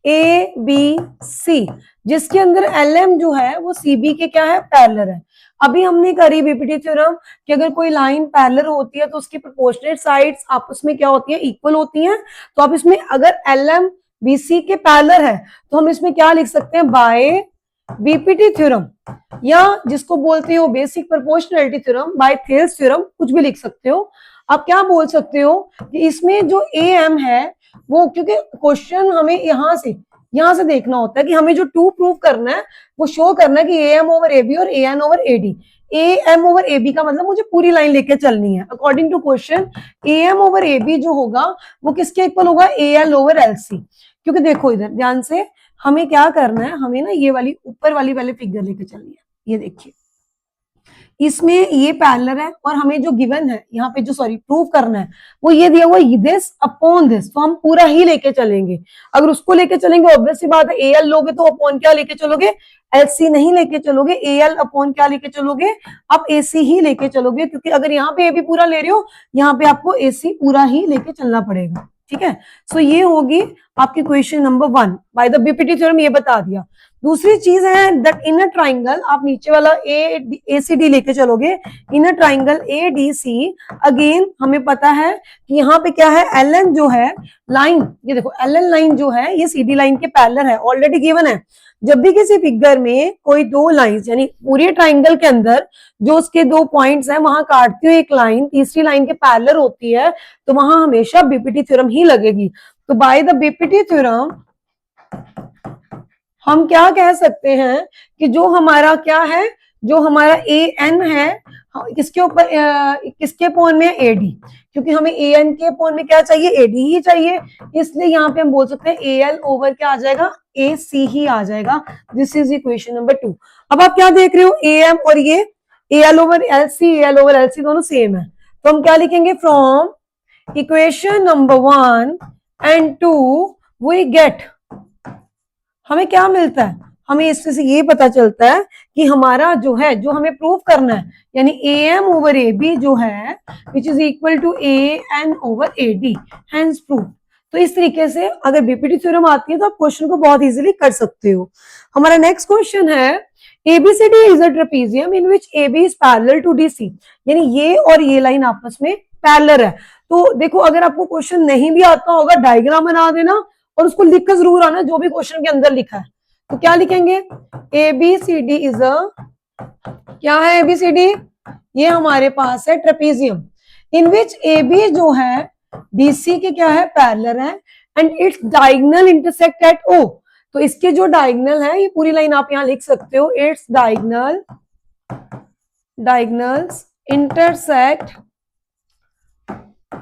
ABC जिसके अंदर LM जो है वो CB के क्या है, पैरेलल है। अभी हमने करी बीपीटी थ्योरम कि अगर कोई लाइन पैरेलल होती है तो उसकी प्रोपोर्शनेट साइड्स आपस में क्या होती है, इक्वल होती हैं। तो आप इसमें अगर LM BC के पैरेलल है तो हम इसमें क्या लिख सकते हैं, बाय बीपीटी थ्योरम, या जिसको बोलते हो basic proportionality theorem, by Thales theorem, कुछ भी लिख सकते हो। आप क्या बोल सकते हो कि इसमें जो AM है वो, क्योंकि क्वेश्चन हमें यहां से देखना होता है कि हमें जो 2 प्रूव करना है वो शो करना है कि AM ओवर AB और AN over AD। AM over AB का मतलब मुझे पूरी लाइन लेके चलनी है। According to question AM over AB जो होगा वो किसके इक्वल होगा, AL ओवर LC। क्योंकि देखो इधर ध्यान से, हमें क्या करना है, हमें ना ये वाली ऊपर वाली पहले फिगर लेके चलनी है। ये देखिए इसमें ये पैरेलल है और हमें जो गिवन है यहाँ पे जो प्रूव करना है वो ये दिया हुआ दिस अपॉन दिस, तो हम पूरा ही लेके चलेंगे। अगर उसको लेके चलेंगे ऑब्वियस सी बात है AL लोगे तो अपॉन क्या लेके चलोगे, LC नहीं लेके चलोगे, AL अपॉन क्या लेके चलोगे, आप AC ही लेके चलोगे, क्योंकि अगर यहाँ पे AB पूरा ले रहे हो यहाँ पे आपको AC पूरा ही लेके चलना पड़ेगा, ठीक है। सो ये होगी आपकी question number 1 by the BPT theorem, ये बता दिया। दूसरी चीज है दैट इन अ ट्राइंगल, आप नीचे वाला ACD लेके चलोगे, इन अ ट्राइंगल ADC, अगेन हमें पता है कि यहाँ पे क्या है, LN जो है लाइन, ये देखो LN लाइन जो है ये CD लाइन के पैरेलल है, ऑलरेडी गिवन है। जब भी किसी फिगर में कोई दो लाइंस, यानी पूरे ट्राइंगल के अंदर जो उसके दो पॉइंट्स हैं वहां काटती हुई एक लाइन तीसरी लाइन के पैरेलल होती है तो वहां हमेशा बीपीटी थ्योरम ही लगेगी। तो बाय द बीपीटी थ्योरम हम क्या कह सकते हैं कि जो हमारा क्या है, जो हमारा ए एन है किसके ऊपर, किसके पोन में ए डी, क्योंकि हमें ए एन के पोन में क्या चाहिए, ए डी ही चाहिए, इसलिए यहाँ पे हम बोल सकते हैं ए एल ओवर क्या आ जाएगा, ए सी ही आ जाएगा। This is equation number 2। अब आप क्या देख रहे हो, ए एम और ये A L over L C, A L over L C दोनों सेम है, तो हम क्या लिखेंगे, from equation number 1 and 2 we get, हमें क्या मिलता है, हमें इससे से ये पता चलता है कि हमारा जो है, जो हमें प्रूव करना है, यानी A M over A B जो है which is equal to A N over A D, hence prove. तो इस तरीके से अगर बीपीटी थ्योरम आती है तो आप क्वेश्चन को बहुत इजीली कर सकते हो। हमारा नेक्स्ट क्वेश्चन है, ABCD is a trapezium in which AB is parallel to DC, यानी ये और ये लाइन आपस में पैरेलल है। तो देखो अगर आपको क्वेश्चन नहीं भी आता होगा, डायग्राम बना देना और उसको लिख कर जरूर आना जो भी क्वेश्चन के अंदर लिखा है। तो क्या लिखेंगे, A B C D is a, क्या है ए बी सी डी, ये हमारे पास है trapezium in which A B जो है डीसी के क्या है, पैरेलल है, and its diagonal intersect at O. तो इसके जो डायगोनल है, ये पूरी लाइन आप यहां लिख सकते हो, its diagonals intersect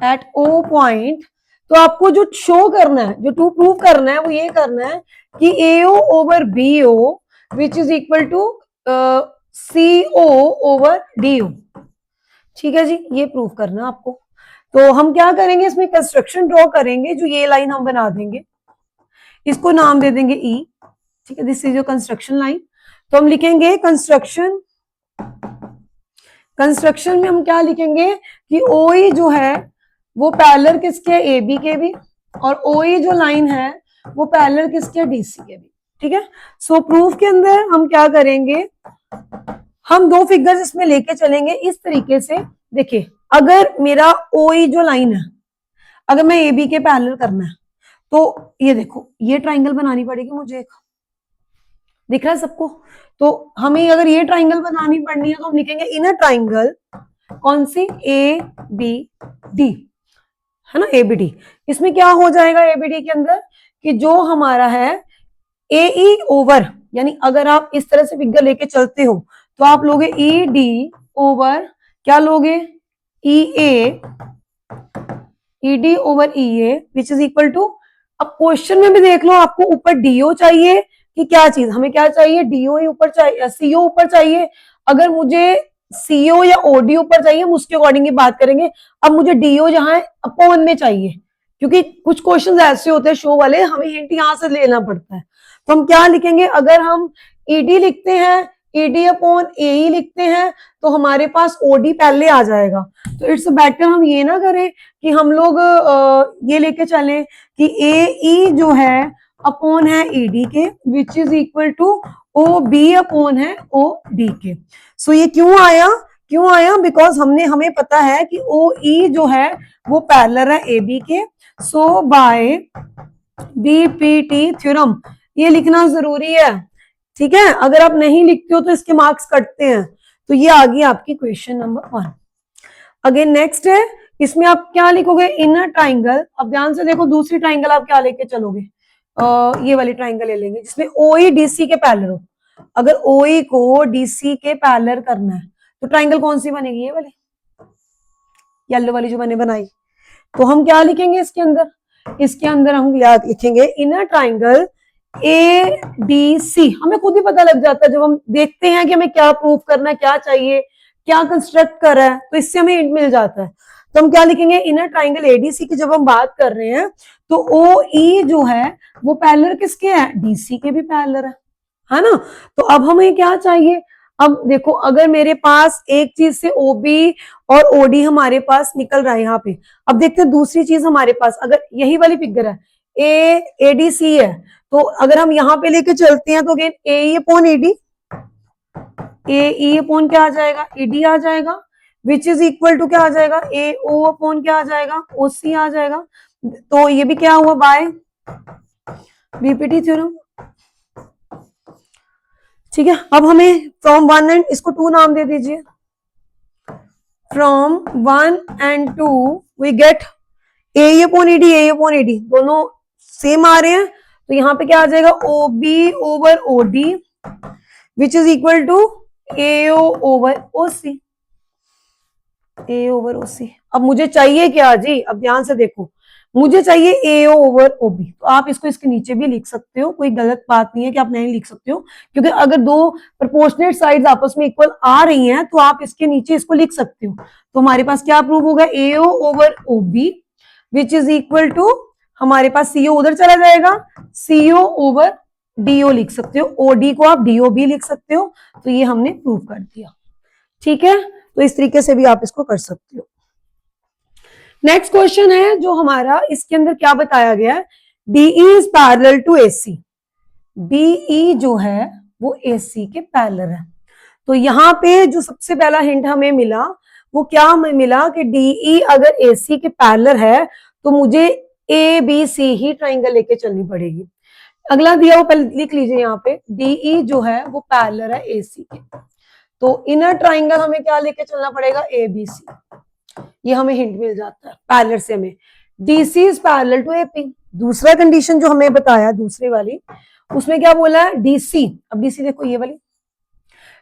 at O point. तो आपको जो शो करना है, जो टू प्रूव करना है, वो ये करना है कि AO over BO which is equal to CO over DO। ठीक है जी, ये प्रूव करना आपको। तो हम क्या करेंगे, इसमें कंस्ट्रक्शन ड्रॉ करेंगे, जो ये लाइन हम बना देंगे, इसको नाम दे देंगे E। ठीक है, this is your construction line. तो हम लिखेंगे कंस्ट्रक्शन में हम क्या लिखेंगे कि OE जो है वो पैरेलल किसके, ए बी के भी, और OE जो लाइन है वो पैरेलल किसके, डीसी के भी। ठीक है, सो प्रूफ के अंदर हम क्या करेंगे, हम दो फिगर्स इसमें लेके चलेंगे इस तरीके से। देखिए अगर मेरा OE जो लाइन है, अगर मैं ए बी के पैरेलल करना है, तो ये देखो ये ट्राइंगल बनानी पड़ेगी मुझे एक, दिख रहा है सबको। तो हमें अगर ये ट्राइंगल बनानी पड़नी है तो हम लिखेंगे इनर ट्राइंगल, कौन सी, ए बी डी, है ना, एबीडी। इसमें क्या हो जाएगा एबीडी के अंदर कि जो हमारा है ए ई ओवर, यानी अगर आप इस तरह से फिगर लेके चलते हो तो आप लोगे ई डी ओवर, क्या लोगे, E A, E D over E A which is equal to, अब क्वेश्चन में भी देख लो आपको ऊपर डीओ चाहिए कि क्या चीज, हमें क्या चाहिए, डीओ ही ऊपर चाहिए, सीओ ऊपर चाहिए। अगर मुझे सीओ या ओडी ऊपर चाहिए, हम उसके अकॉर्डिंग ही बात करेंगे। अब मुझे डीओ जहां है अपॉन में चाहिए, क्योंकि कुछ क्वेश्चन ऐसे होते हैं शो वाले, हमें हिंट यहां से लेना पड़ता है। तो हम क्या लिखेंगे, अगर हम ईडी लिखते हैं, ईडी अपॉन ए ही लिखते हैं, तो हमारे पास ओडी पहले आ जाएगा। तो इट्स बेटर हम ये ना करें कि हम लोग ये लेके चले कि ए ई जो है अपॉन है ईडी के which is equal to O B upon है ओ डी के। सो ये क्यों आया, बिकॉज हमें पता है कि ओ ई जो है वो पैरेलल है ए बी के। सो बाय बीपीटी थ्योरम ये लिखना जरूरी है। ठीक है, अगर आप नहीं लिखते हो तो इसके मार्क्स कटते हैं। तो ये आ गई आपकी क्वेश्चन नंबर 1। अगेन नेक्स्ट है, इसमें आप क्या लिखोगे, इनर ट्राइंगल। अब ध्यान से देखो, दूसरी ट्राइंगल आप क्या लेके चलोगे, ये वाली ट्राइंगल ले लेंगे जिसमें ओई डीसी के पैरेलल हो। अगर ओई को डीसी के पैरेलल करना है तो ट्राइंगल कौन सी बनेगी, ये वाली येलो वाली जो मैंने बनाई। तो हम क्या लिखेंगे इसके अंदर हम याद लिखेंगे in a triangle A D C. हमें खुद ही पता लग जाता है जब हम देखते हैं कि हमें क्या प्रूफ करना है, क्या चाहिए, क्या कंस्ट्रक्ट कर रहा है, तो इससे हमें हिंट मिल जाता है। तो हम क्या लिखेंगे, इनर ट्राइंगल एडीसी की जब हम बात कर रहे हैं तो ओ ई जो है वो पैरेलल किसके है, डीसी के भी पैरेलल है ना। तो अब हमें क्या चाहिए, अब देखो अगर मेरे पास एक चीज से ओबी और ओडी हमारे पास निकल रहा है यहाँ पे, अब देखते हैं दूसरी चीज हमारे पास, अगर यही वाली फिगर है ए एडीसी है, तो अगर हम यहाँ पे लेके चलते हैं तो अगेन ए ई अपॉन ईडी, ए ई अपॉन क्या आ जाएगा, ईडी आ जाएगा, विच इज इक्वल टू क्या आ जाएगा, ए ओ अपॉन क्या आ जाएगा, ओ सी आ जाएगा। तो ये भी क्या हुआ, बाय बीपीटी थ्योरम। ठीक है, अब हमें फ्रॉम 1 एंड, इसको 2 नाम दे दीजिए, from 1 and 2 we get A upon ED, A upon ED दोनों सेम आ रहे हैं, तो यहाँ पे क्या आ जाएगा, O B over O D which is equal to A over O C, A over O C. अब मुझे चाहिए क्या जी, अब ध्यान से देखो, मुझे चाहिए ए ओवर ओ बी। तो आप इसको इसके नीचे भी लिख सकते हो, कोई गलत बात नहीं है कि आप नहीं लिख सकते हो, क्योंकि अगर दो प्रोपोर्शनेट साइड्स आपस में इक्वल आ रही हैं तो आप इसके नीचे इसको लिख सकते हो। तो हमारे पास क्या प्रूव होगा, A over O B which is equal to, हमारे पास सीओ उधर चला जाएगा, सीओ ओवर डीओ लिख सकते हो, ओडी को आप डीओ भी लिख सकते हो। तो ये हमने प्रूव कर दिया, ठीक है। तो इस तरीके से भी आप इसको कर सकते हो। नेक्स्ट क्वेश्चन है जो हमारा, इसके अंदर क्या बताया गया है, DE is parallel to AC. DE जो है वो एसी के पैरेलल है। तो यहाँ पे जो सबसे पहला हिंट हमें मिला वो क्या हमें मिला कि डीई अगर एसी के पैरेलल है तो मुझे ए बी सी ही ट्राइंगल लेके चलनी पड़ेगी। अगला दिया वो पहले लिख लीजिए, यहाँ पे डीई जो है वो पैरेलल है एसी के, तो इनर ट्राइंगल हमें क्या लेके चलना पड़ेगा, ए बी सी। ये हमें हिंट मिल जाता है पैरेलल से हमें। DC is parallel to AP. दूसरा कंडीशन जो हमें बताया दूसरी वाली, उसमें क्या बोला है, डीसी, अब डीसी देखो ये वाली,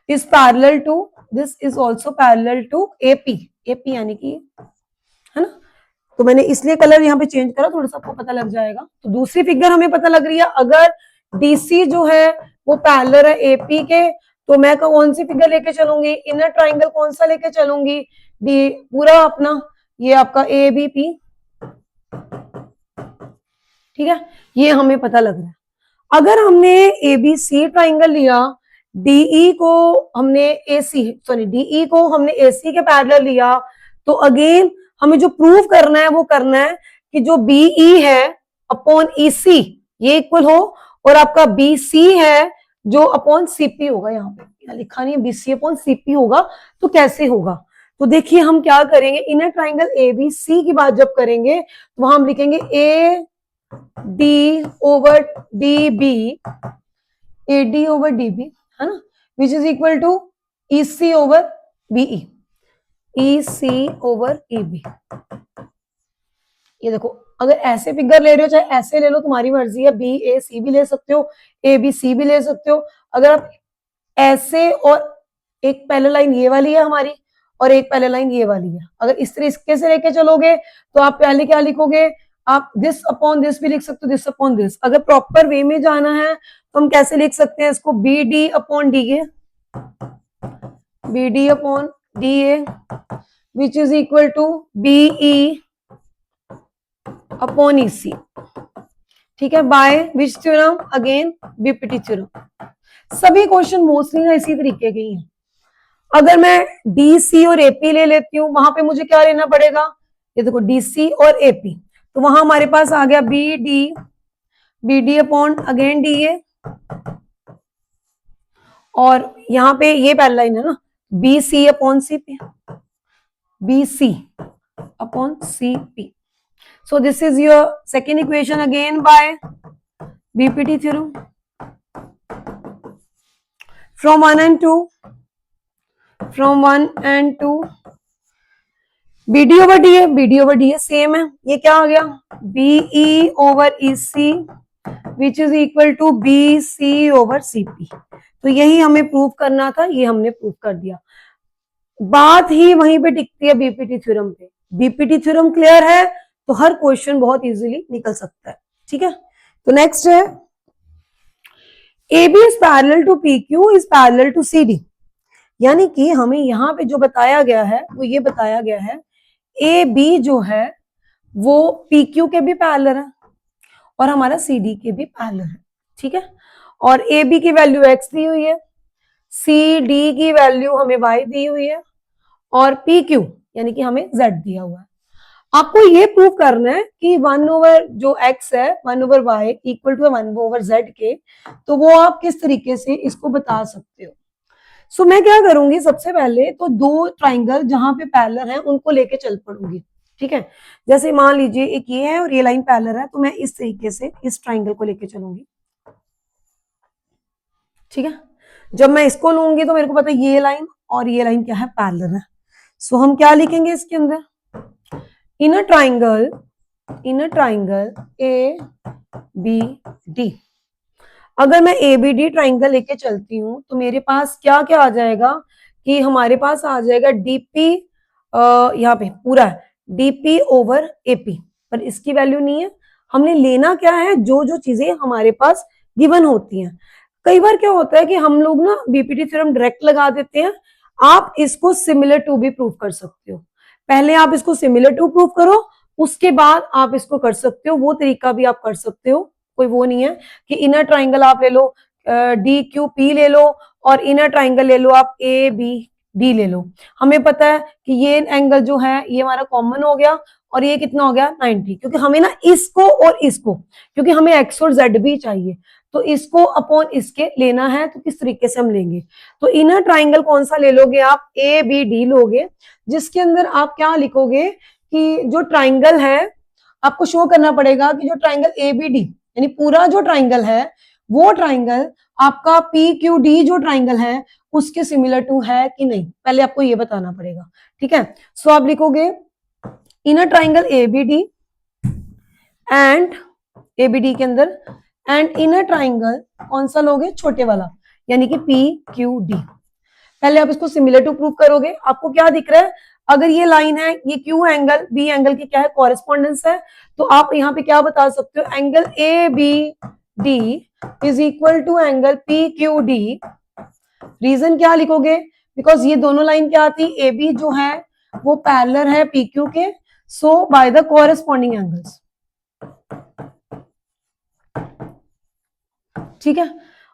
is parallel to, this is also parallel to AP. AP यानी कि, है ना, तो मैंने इसलिए कलर यहाँ पे चेंज करा, थोड़ा सा आपको पता लग जाएगा। तो दूसरी फिगर हमें पता लग रही है, अगर डीसी जो है वो पैरेलल है एपी के, तो मैं कौन सी फिगर लेके चलूंगी, इनर ट्राइंगल कौन सा लेके चलूंगी, डी पूरा अपना, ये आपका ए बी पी, ठीक है, ये हमें पता लग रहा है। अगर हमने ए बी सी ट्राइंगल लिया, डीई को हमने एसी, सॉरी डीई को हमने एसी के पैरेलल लिया, तो अगेन हमें जो प्रूव करना है वो करना है कि जो बीई है अपॉन ईसी ये इक्वल हो, और आपका बीसी है जो अपॉन सीपी होगा, यहाँ पे यहाँ लिखा नहीं है, बीसी अपॉन सीपी होगा। तो कैसे होगा, तो देखिए हम क्या करेंगे, in a triangle A B C की बात जब करेंगे तो वहां हम लिखेंगे A D over D B, A D over D B, है ना, which is equal to E C over BE, E C over E B. ये देखो, अगर ऐसे फिगर ले रहे हो चाहे ऐसे ले लो, तुम्हारी मर्जी है, बी ए सी भी ले सकते हो, ए बी सी भी ले सकते हो। अगर आप ऐसे, और एक पहले लाइन ये वाली है हमारी और एक पहले लाइन ये वाली है, अगर इस तरीके से लेके चलोगे तो आप पहले क्या लिखोगे, आप दिस अपॉन दिस भी लिख सकते हो, दिस अपॉन दिस। अगर प्रॉपर वे में जाना है तो हम कैसे लिख सकते हैं इसको, B D upon D A, B D upon D A which is equal to BE upon EC, ठीक है, by which theorem, again BPT theorem. सभी क्वेश्चन मोस्टली ना इसी तरीके के ही हैं। अगर मैं डीसी और एपी ले लेती हूँ, वहां पे मुझे क्या लेना पड़ेगा, ये देखो डीसी और एपी, तो वहां हमारे पास आ गया B D upon again D A, और यहाँ पे ये पहला लाइन है ना, B C upon C P, B C upon C P. So this is your second equation again by BPT theorem from 1 and 2, from 1 and 2, BD over DA, BD over DA same है, ये क्या आ गया, BE over EC which is equal to BC over CP। तो यही हमें prove करना था, ये हमने प्रूव कर दिया। बात ही वहीं पे टिकती है बीपीटी थ्योरम पे। बीपीटी थ्योरम क्लियर है तो हर क्वेश्चन बहुत इजीली निकल सकता है, ठीक है। तो नेक्स्ट है, AB is parallel to PQ is parallel to CD, यानी कि हमें यहाँ पे जो बताया गया है वो ये बताया गया है, AB जो है वो PQ के भी पैरेलल है और हमारा CD के भी पैरेलल है, ठीक है। और AB की वैल्यू X दी हुई है, CD की वैल्यू हमें Y दी हुई है, और PQ यानी कि हमें Z दिया हुआ है। आपको ये प्रूव करना है कि 1 ओवर जो x है 1 over y equal to 1 over z के, तो वो आप किस तरीके से इसको बता सकते हो। सो मैं क्या करूंगी, सबसे पहले तो दो ट्राइंगल जहां पे पैरेलल हैं उनको लेके चल पड़ूंगी, ठीक है। जैसे मान लीजिए एक ये है और ये लाइन पैरेलल है, तो मैं इस तरीके से इस ट्राइंगल को लेके चलूंगी, ठीक है। जब मैं इसको लूंगी तो मेरे को पता है ये लाइन और ये लाइन क्या है, पैरेलल है। सो हम क्या लिखेंगे इसके अंदर, in a triangle in a triangle A B D. अगर मैं ए बी डी ट्राइंगल लेके चलती हूँ तो मेरे पास क्या क्या आ जाएगा कि हमारे पास आ जाएगा डीपी, यहाँ पे पूरा है डीपी ओवर एपी, पर इसकी वैल्यू नहीं है। हमने लेना क्या है, जो जो चीजें हमारे पास गिवन होती हैं। कई बार क्या होता है कि हम लोग ना बीपीटी थ्योरम डायरेक्ट लगा देते हैं। आप इसको सिमिलर टू भी प्रूव कर सकते हो। पहले आप इसको सिमिलर टू प्रूव करो, उसके बाद आप इसको कर सकते हो। वो तरीका भी आप कर सकते हो, कोई वो नहीं है कि इनर ट्राइंगल आप ले लो डी क्यू पी ले लो और इनर ट्राइंगल ले लो आप ए बी डी ले लो। हमें पता है कि ये एंगल जो है ये हमारा कॉमन हो गया और ये कितना हो गया 90, क्योंकि हमें ना इसको और इसको, क्योंकि हमें एक्स और जेड भी चाहिए, तो इसको अपॉन इसके लेना है। तो किस तरीके से हम लेंगे, तो इनर ट्राइंगल कौन सा ले लोगे आप, ए बी डी लोगे, जिसके अंदर आप क्या लिखोगे कि जो ट्राइंगल है आपको शो करना पड़ेगा कि जो ट्राइंगल ए बी डी यानी पूरा जो ट्राइंगल है वो ट्राइंगल आपका पी क्यू डी जो ट्राइंगल है उसके सिमिलर टू है कि नहीं, पहले आपको ये बताना पड़ेगा। ठीक है, सो आप लिखोगे in a triangle A B D and A B D के अंदर एंड इनर ट्राइंगल कौन सा लोगे, छोटे वाला, यानी कि पी क्यू डी। पहले आप इसको सिमिलर टू प्रूव करोगे। आपको क्या दिख रहा है, अगर ये लाइन है, ये क्यू एंगल बी एंगल की क्या है, कॉरेस्पॉन्डेंस है, तो आप यहाँ पे क्या बता सकते हो, angle A B D is equal to angle P Q D. Reason क्या लिखोगे, बिकॉज ये दोनों लाइन क्या आती, ए बी जो है वो पैरेलल है पी क्यू के, सो बाय द कॉरेस्पॉन्डिंग एंगल्स। ठीक है,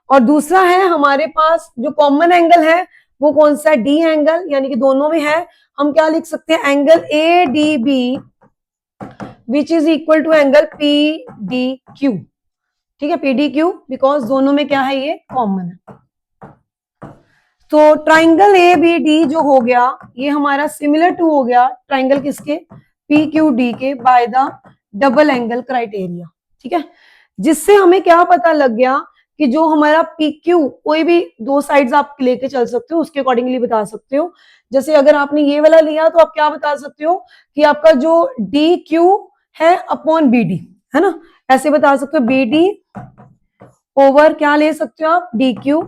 और दूसरा है हमारे पास जो कॉमन एंगल है वो कौन सा है, डी एंगल, यानी कि दोनों में है। हम क्या लिख सकते हैं, angle A D B which is equal to angle P D Q. ठीक है, पी डी क्यू, बिकॉज दोनों में क्या है, ये कॉमन है। तो ट्राइंगल ए बी डी जो हो गया ये हमारा सिमिलर टू हो गया ट्राइंगल किसके, पी क्यू डी के, bye the double angle criteria. ठीक है, जिससे हमें क्या पता लग गया कि जो हमारा पी क्यू, कोई भी दो साइड्स आप लेके चल सकते हो, उसके अकॉर्डिंगली बता सकते हो। जैसे अगर आपने ये वाला लिया तो आप क्या बता सकते हो कि आपका जो डी क्यू है अपॉन बी डी, है ना, ऐसे बता सकते हो, बी डी ओवर क्या ले सकते हो आप, डी क्यू,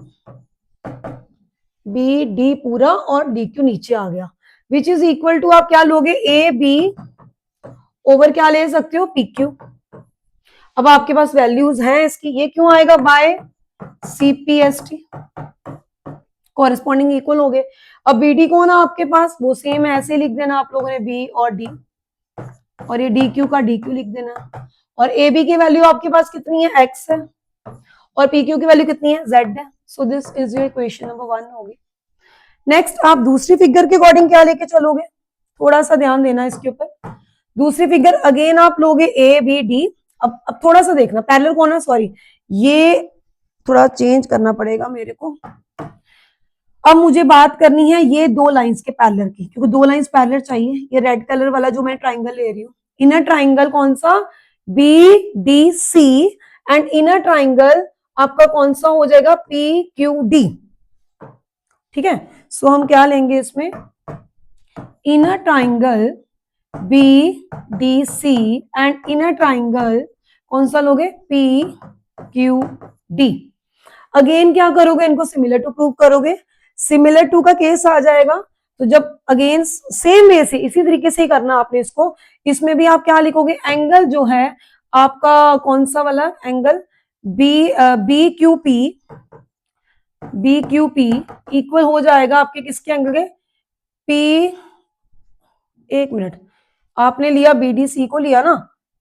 बी डी पूरा और डी क्यू नीचे आ गया, विच इज इक्वल टू आप क्या लोगे, ए बी ओवर क्या ले सकते हो, पी क्यू। अब आपके पास वैल्यूज हैं इसकी, ये क्यों आएगा, बाय सीपीएसटी, कॉरेस्पॉन्डिंग इक्वल हो गए। अब बीडी कौन है आपके पास, वो सेम ऐसे लिख देना आप लोगों ने, बी और डी, और ये डी क्यू का डी क्यू लिख देना। और ए बी की वैल्यू आपके पास कितनी है, एक्स है, और पी क्यू की वैल्यू कितनी है, जेड है। So this is your equation number 1 होगी। नेक्स्ट आप दूसरी फिगर के अकॉर्डिंग क्या लेके चलोगे, थोड़ा सा ध्यान देना इसके ऊपर। दूसरी फिगर अगेन आप लोगे ए बी डी। अब थोड़ा सा देखना, पैरेलल कौन है, सॉरी ये थोड़ा चेंज करना पड़ेगा मेरे को। अब मुझे बात करनी है ये दो लाइंस के पैरेलल की, क्योंकि दो लाइंस पैरेलल चाहिए। ये रेड कलर वाला जो मैं ट्राइंगल ले रही हूँ, इनर ट्राइंगल कौन सा, B D C, and in a triangle आपका कौन सा हो जाएगा, पी क्यू डी। ठीक है, सो हम क्या लेंगे इसमें, in a triangle B D C and in a triangle कौन सा लोगे, पी क्यू डी। अगेन क्या करोगे, इनको सिमिलर टू प्रूव करोगे। सिमिलर टू का केस आ जाएगा तो जब अगेन सेम वे से इसी तरीके से ही करना आपने इसको। इसमें भी आप क्या लिखोगे, एंगल जो है आपका कौन सा वाला angle, B Q P equal हो जाएगा आपके किसके एंगल के, पी, एक मिनट, आपने लिया बी डी सी को लिया ना,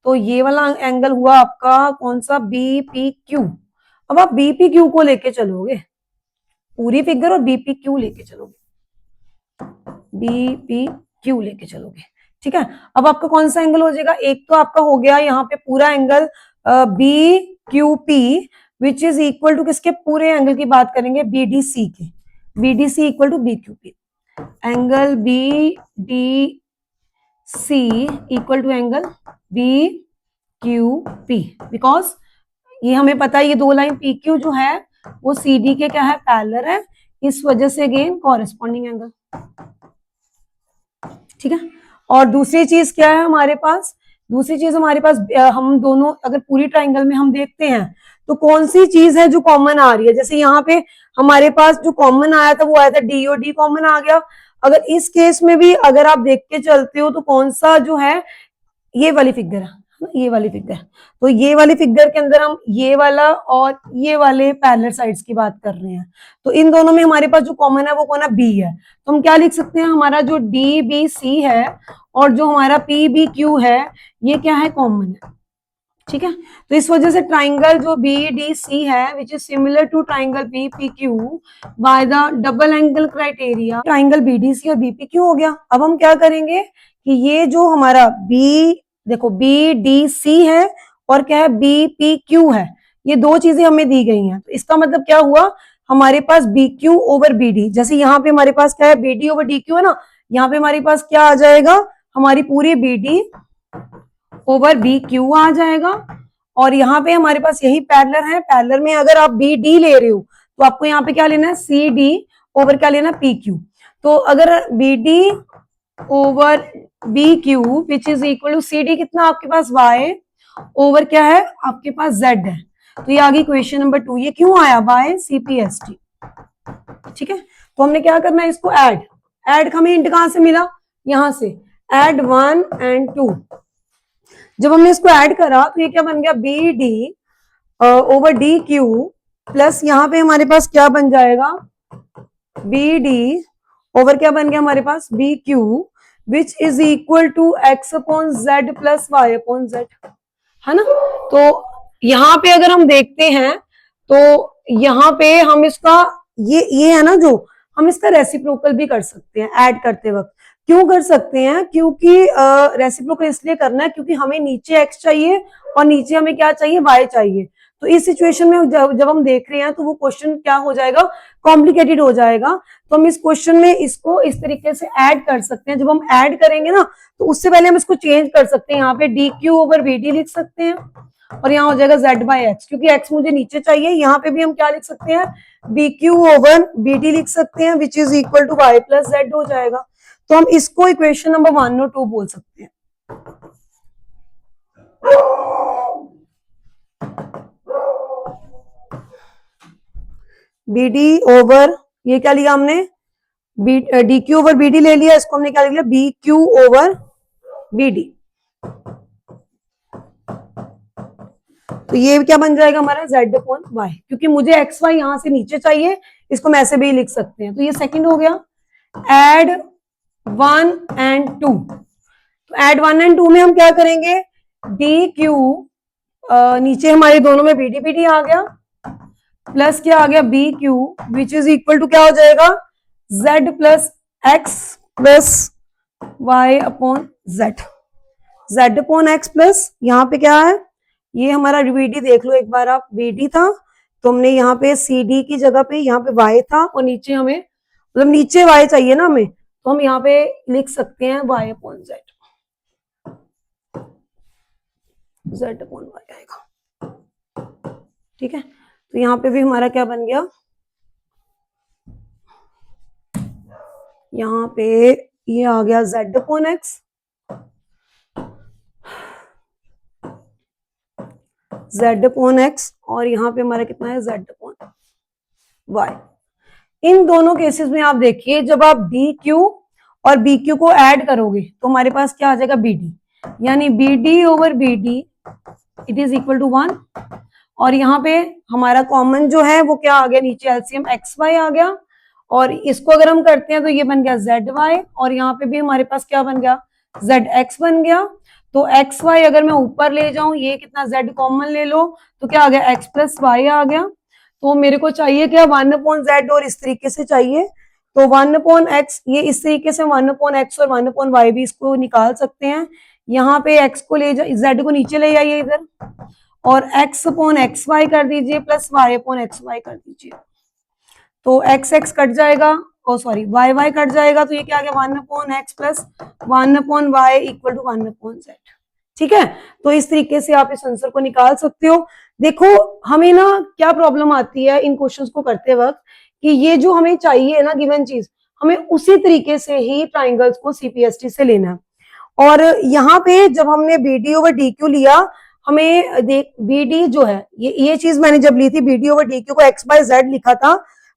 तो ये वाला एंगल हुआ आपका कौन सा, बी पी क्यू। अब आप बी पी क्यू को लेके चलोगे पूरी फिगर, और बी पी क्यू लेके चलोगे, बी पी क्यू लेके चलोगे। ठीक है, अब आपका कौन सा एंगल हो जाएगा, एक तो आपका हो गया यहाँ पे पूरा angle B Q P which is equal to किसके, पूरे एंगल की बात करेंगे बी डी सी के, B D C equal to B Q P, angle B D C equal to angle B Q P, because ये हमें पता है ये दो लाइन पी क्यू जो है वो सी डी के क्या है, पैरेलल है, इस वजह से अगेन कॉरेस्पॉन्डिंग एंगल। ठीक है, और दूसरी चीज क्या है हमारे पास, दूसरी चीज हमारे पास हम दोनों अगर पूरी ट्राइंगल में हम देखते हैं तो कौन सी चीज है जो कॉमन आ रही है। जैसे यहाँ पे हमारे पास जो कॉमन आया था वो आया था डी, और डी कॉमन आ गया। अगर इस केस में भी अगर आप देख के चलते हो तो कौन सा जो है, ये वाली फिगर है ना, ये वाली फिगर। तो ये वाली फिगर के अंदर हम ये वाला और ये वाले पैरेलल साइड्स की बात कर रहे हैं। तो इन दोनों में हमारे पास जो कॉमन है वो कौन है, बी है। तो हम क्या लिख सकते हैं, हमारा जो डी बी सी है और जो हमारा पी बी क्यू है ये क्या है, कॉमन है। ठीक है, तो इस वजह से ट्राइंगल जो बी डी सी है which is similar to triangle B P Q by the double angle criteria, triangle B D C और बी पी क्यू हो गया। अब हम क्या करेंगे कि ये जो हमारा बी, देखो बी डी सी है और क्या है, बी पी क्यू है, ये दो चीजें हमें दी गई हैं। तो इसका मतलब क्या हुआ, हमारे पास B Q over B D, जैसे यहाँ पे हमारे पास क्या है, B D over D Q है ना, यहाँ पे हमारे पास क्या आ जाएगा, हमारी पूरी B D over B Q आ जाएगा। और यहाँ पे हमारे पास यही पैरेलल है, पैरेलल में अगर आप बी डी ले रहे हो तो आपको यहाँ पे क्या लेना है, सी डी ओवर क्या लेना, पी क्यू। तो अगर B D over B Q which is equal to C D कितना आपके पास, वाई ओवर क्या है आपके पास, जेड है। तो ये आ गई क्वेश्चन नंबर 2। ये क्यों आया, बाय सीपीएसटी। ठीक है, तो हमने क्या करना है, इसको ऐड हमें इंट कहां से मिला, यहां से ऐड 1 एंड 2। जब हमने इसको ऐड करा तो ये क्या बन गया, B D over D Q plus यहाँ पे हमारे पास क्या बन जाएगा, बी डी ओवर क्या बन गया हमारे पास, B Q which is equal to X upon Z plus Y upon Z, है ना। तो यहाँ पे अगर हम देखते हैं तो यहाँ पे हम इसका ये है ना, जो हम इसका रेसिप्रोकल भी कर सकते हैं ऐड करते वक्त। क्यों कर सकते हैं, क्योंकि रेसिप्रोकल इसलिए करना है क्योंकि हमें नीचे x चाहिए और नीचे हमें क्या चाहिए, y चाहिए। तो इस सिचुएशन में जब हम देख रहे हैं तो वो क्वेश्चन क्या हो जाएगा, कॉम्प्लिकेटेड हो जाएगा। तो हम इस क्वेश्चन में इसको इस तरीके से ऐड कर सकते हैं। जब हम ऐड करेंगे ना तो उससे पहले हम इसको चेंज कर सकते हैं, यहाँ पे D Q over B D लिख सकते हैं और यहाँ हो जाएगा z बाई एक्स, क्योंकि x मुझे नीचे चाहिए। यहाँ पे भी हम क्या लिख सकते हैं, B Q over B D लिख सकते हैं which is equal to y plus z हो जाएगा। तो हम इसको इक्वेशन नंबर 1 और 2 बोल सकते हैं। बी डी ओवर, ये क्या लिया हमने, D Q over B D ले लिया, इसको हमने क्या लिख लिया, B Q over B D. तो ये क्या बन जाएगा हमारा, z अपॉन y, क्योंकि मुझे एक्स वाई यहां से नीचे चाहिए, इसको हम ऐसे भी लिख सकते हैं। तो ये सेकंड हो गया। ऐड 1 एंड 2, तो ऐड 1 एंड 2 में हम क्या करेंगे, डी क्यू नीचे हमारे दोनों में बी डी आ गया प्लस क्या आ गया, B Q which is equal to क्या हो जाएगा, z plus x plus Y upon z, z upon x plus यहाँ पे क्या है, ये हमारा बीडी देख लो एक बार आप, बीडी था तो हमने यहाँ पे सी डी की जगह पे यहाँ पे y था और नीचे हमें मतलब नीचे y चाहिए ना हमें, तो हम यहाँ पे लिख सकते हैं y upon z, z upon y आएगा। ठीक है, तो यहाँ पे भी हमारा क्या बन गया, यहाँ पे ये आ गया z upon x, z upon x और यहाँ पे हमारा कितना है, z अपॉन y। इन दोनों केसेस में आप देखिए जब आप डी क्यू और बी क्यू को ऐड करोगे तो हमारे पास क्या आ जाएगा, बी डी, यानी B D over B D it is equal to 1। और यहाँ पे हमारा कॉमन जो है वो क्या आ गया, नीचे एलसीएम एक्स वाई आ गया और इसको अगर हम करते हैं तो ये बन गया जेड वाई और यहाँ पे भी हमारे पास क्या बन गया, जेड एक्स बन गया। तो एक्स वाई अगर मैं ऊपर ले जाऊं, ये कितना जेड कॉमन ले लो तो क्या आ गया, एक्स प्लस वाई आ गया। तो मेरे को चाहिए क्या, 1 अपॉन जेड और इस तरीके से चाहिए। तो 1 अपॉन एक्स, ये इस तरीके से 1 अपॉन एक्स और 1 अपॉन वाई भी इसको निकाल सकते हैं। यहाँ पे एक्स को ले जा, जेड को नीचे ले आइए इधर और एक्स अपॉन एक्स वाई कर दीजिए plus Y upon x y कर दीजिए। तो एक्स एक्स कट जाएगा, oh sorry y y cut जाएगा, तो ये क्या आ गया, 1 upon x plus 1 upon y equal to 1 upon z. ठीक है, तो इस तरीके से आप इस आंसर को निकाल सकते हो। देखो हमें ना क्या प्रॉब्लम आती है इन क्वेश्चंस को करते वक्त कि ये जो हमें चाहिए ना गिवन चीज, हमें उसी तरीके से ही ट्राइंगल्स को सीपीएसटी से लेना है। और यहाँ पे जब हमने B D over D Q लिया, हमें देख बी डी जो है ये चीज मैंने जब ली थी, B D over D Q को एक्स बाय जेड लिखा था,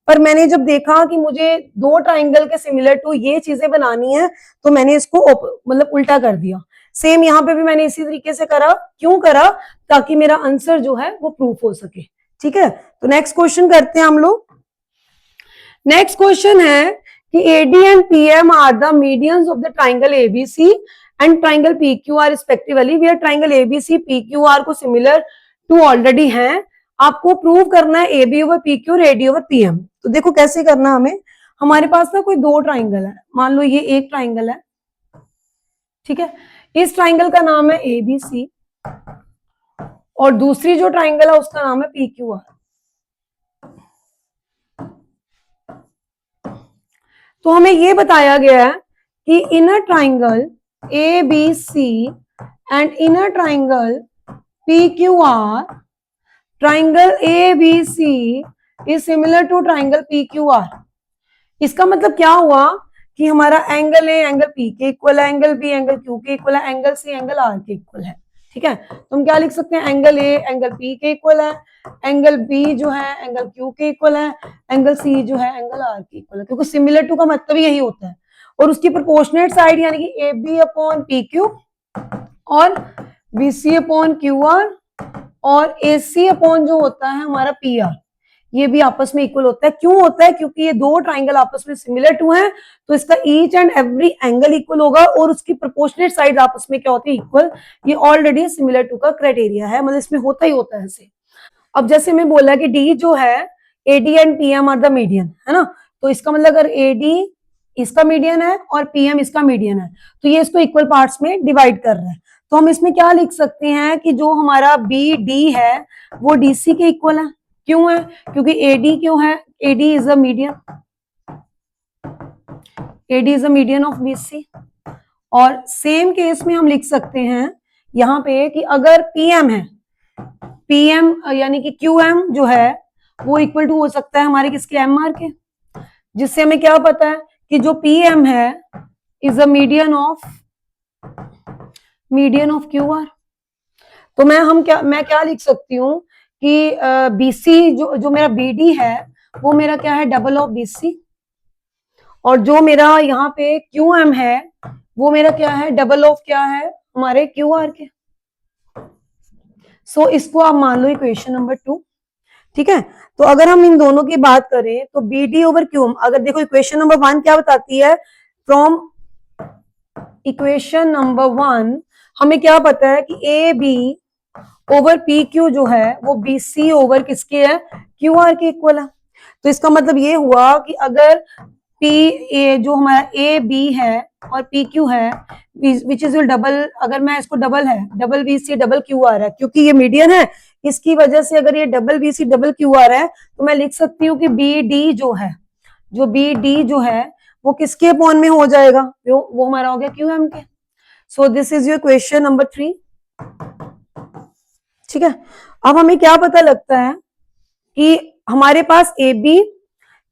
पर मैंने जब देखा कि मुझे दो ट्राइंगल के सिमिलर टू ये चीजें बनानी है, तो मैंने इसको मतलब उल्टा कर दिया। सेम यहाँ पे भी मैंने इसी तरीके से करा। क्यों करा? ताकि मेरा आंसर जो है वो प्रूफ हो सके। ठीक है, तो नेक्स्ट क्वेश्चन करते हैं हम लोग। नेक्स्ट क्वेश्चन है कि AD and PM are the medians of the triangle ABC and triangle PQR respectively, where triangle ABC PQR को सिमिलर टू ऑलरेडी हैं। आपको प्रूव करना है AB ओवर PQ और AD ओवर PM। तो देखो कैसे करना हमें। हमारे पास ना कोई दो ट्राइंगल है, मान लो ये एक ट्राइंगल है, ठीक है, इस ट्राइंगल का नाम है ABC और दूसरी जो ट्राइंगल है उसका नाम है PQR। तो हमें ये बताया गया है कि in a triangle ABC and in a triangle PQR, triangle ABC is similar to triangle PQR। इसका मतलब क्या हुआ कि हमारा एंगल ए एंगल P के इक्वल है, एंगल B एंगल Q के इक्वल है, एंगल C एंगल R के इक्वल है। ठीक है, तो हम क्या लिख सकते हैं, एंगल ए एंगल P के इक्वल है, एंगल B जो है एंगल Q के इक्वल है, एंगल C जो है एंगल R के इक्वल है, क्योंकि सिमिलर टू का मतलब यही होता है। और उसकी प्रोपोर्शनेट साइड यानी कि AB अपॉन PQ और BC अपॉन QR और AC अपॉन जो होता है हमारा PR, ये भी आपस में इक्वल होता है। क्यों होता है? क्योंकि ये दो ट्राइंगल आपस में सिमिलर टू हैं, तो इसका each and every angle equal होगा और उसकी प्रोपोर्शनेट साइड आपस में क्या होती है, इक्वल। ये ऑलरेडी सिमिलर टू का क्राइटेरिया है, मतलब इसमें होता ही होता है ऐसे। अब जैसे मैं बोला कि डी जो है AD and PM are the median, है ना, तो इसका मतलब अगर AD इसका मीडियन है और PM इसका मीडियन है, तो ये इसको इक्वल पार्ट्स में डिवाइड कर रहा है। तो हम इसमें क्या लिख सकते हैं कि जो हमारा BD है वो DC के इक्वल है। क्यों है? क्योंकि AD क्यों है, AD is a median, AD is a median of BC। और सेम केस में हम लिख सकते हैं यहाँ पे कि अगर PM है, PM यानी कि QM जो है वो इक्वल टू हो सकता है हमारे किसके, MR के, जिससे हमें क्या पता है कि जो PM है is a median of QR। तो मैं क्या लिख सकती हूँ कि BC जो मेरा BD है वो मेरा क्या है, डबल ऑफ BC, और जो मेरा यहाँ पे QM है वो मेरा क्या है, डबल ऑफ क्या है, हमारे QR के। सो इसको आप मान लो इक्वेशन नंबर 2। ठीक है, तो अगर हम इन दोनों की बात करें तो BD ओवर QM, अगर देखो इक्वेशन नंबर 1 क्या बताती है, फ्रॉम इक्वेशन नंबर 1 हमें क्या पता है कि AB ओवर PQ जो है वो BC ओवर किसके है, QR के इक्वल है। तो इसका मतलब ये हुआ कि अगर जो हमारा AB है और PQ है विच इज डबल, अगर मैं इसको डबल है, डबल BC डबल QR है, क्योंकि ये मीडियन है इसकी वजह से अगर ये डबल BC डबल QR है तो मैं लिख सकती हूँ कि BD जो है वो किसके अपॉन में हो जाएगा, वो हमारा हो गया QM के। So this is your question number 3। ठीक है, अब हमें क्या पता लगता है कि हमारे पास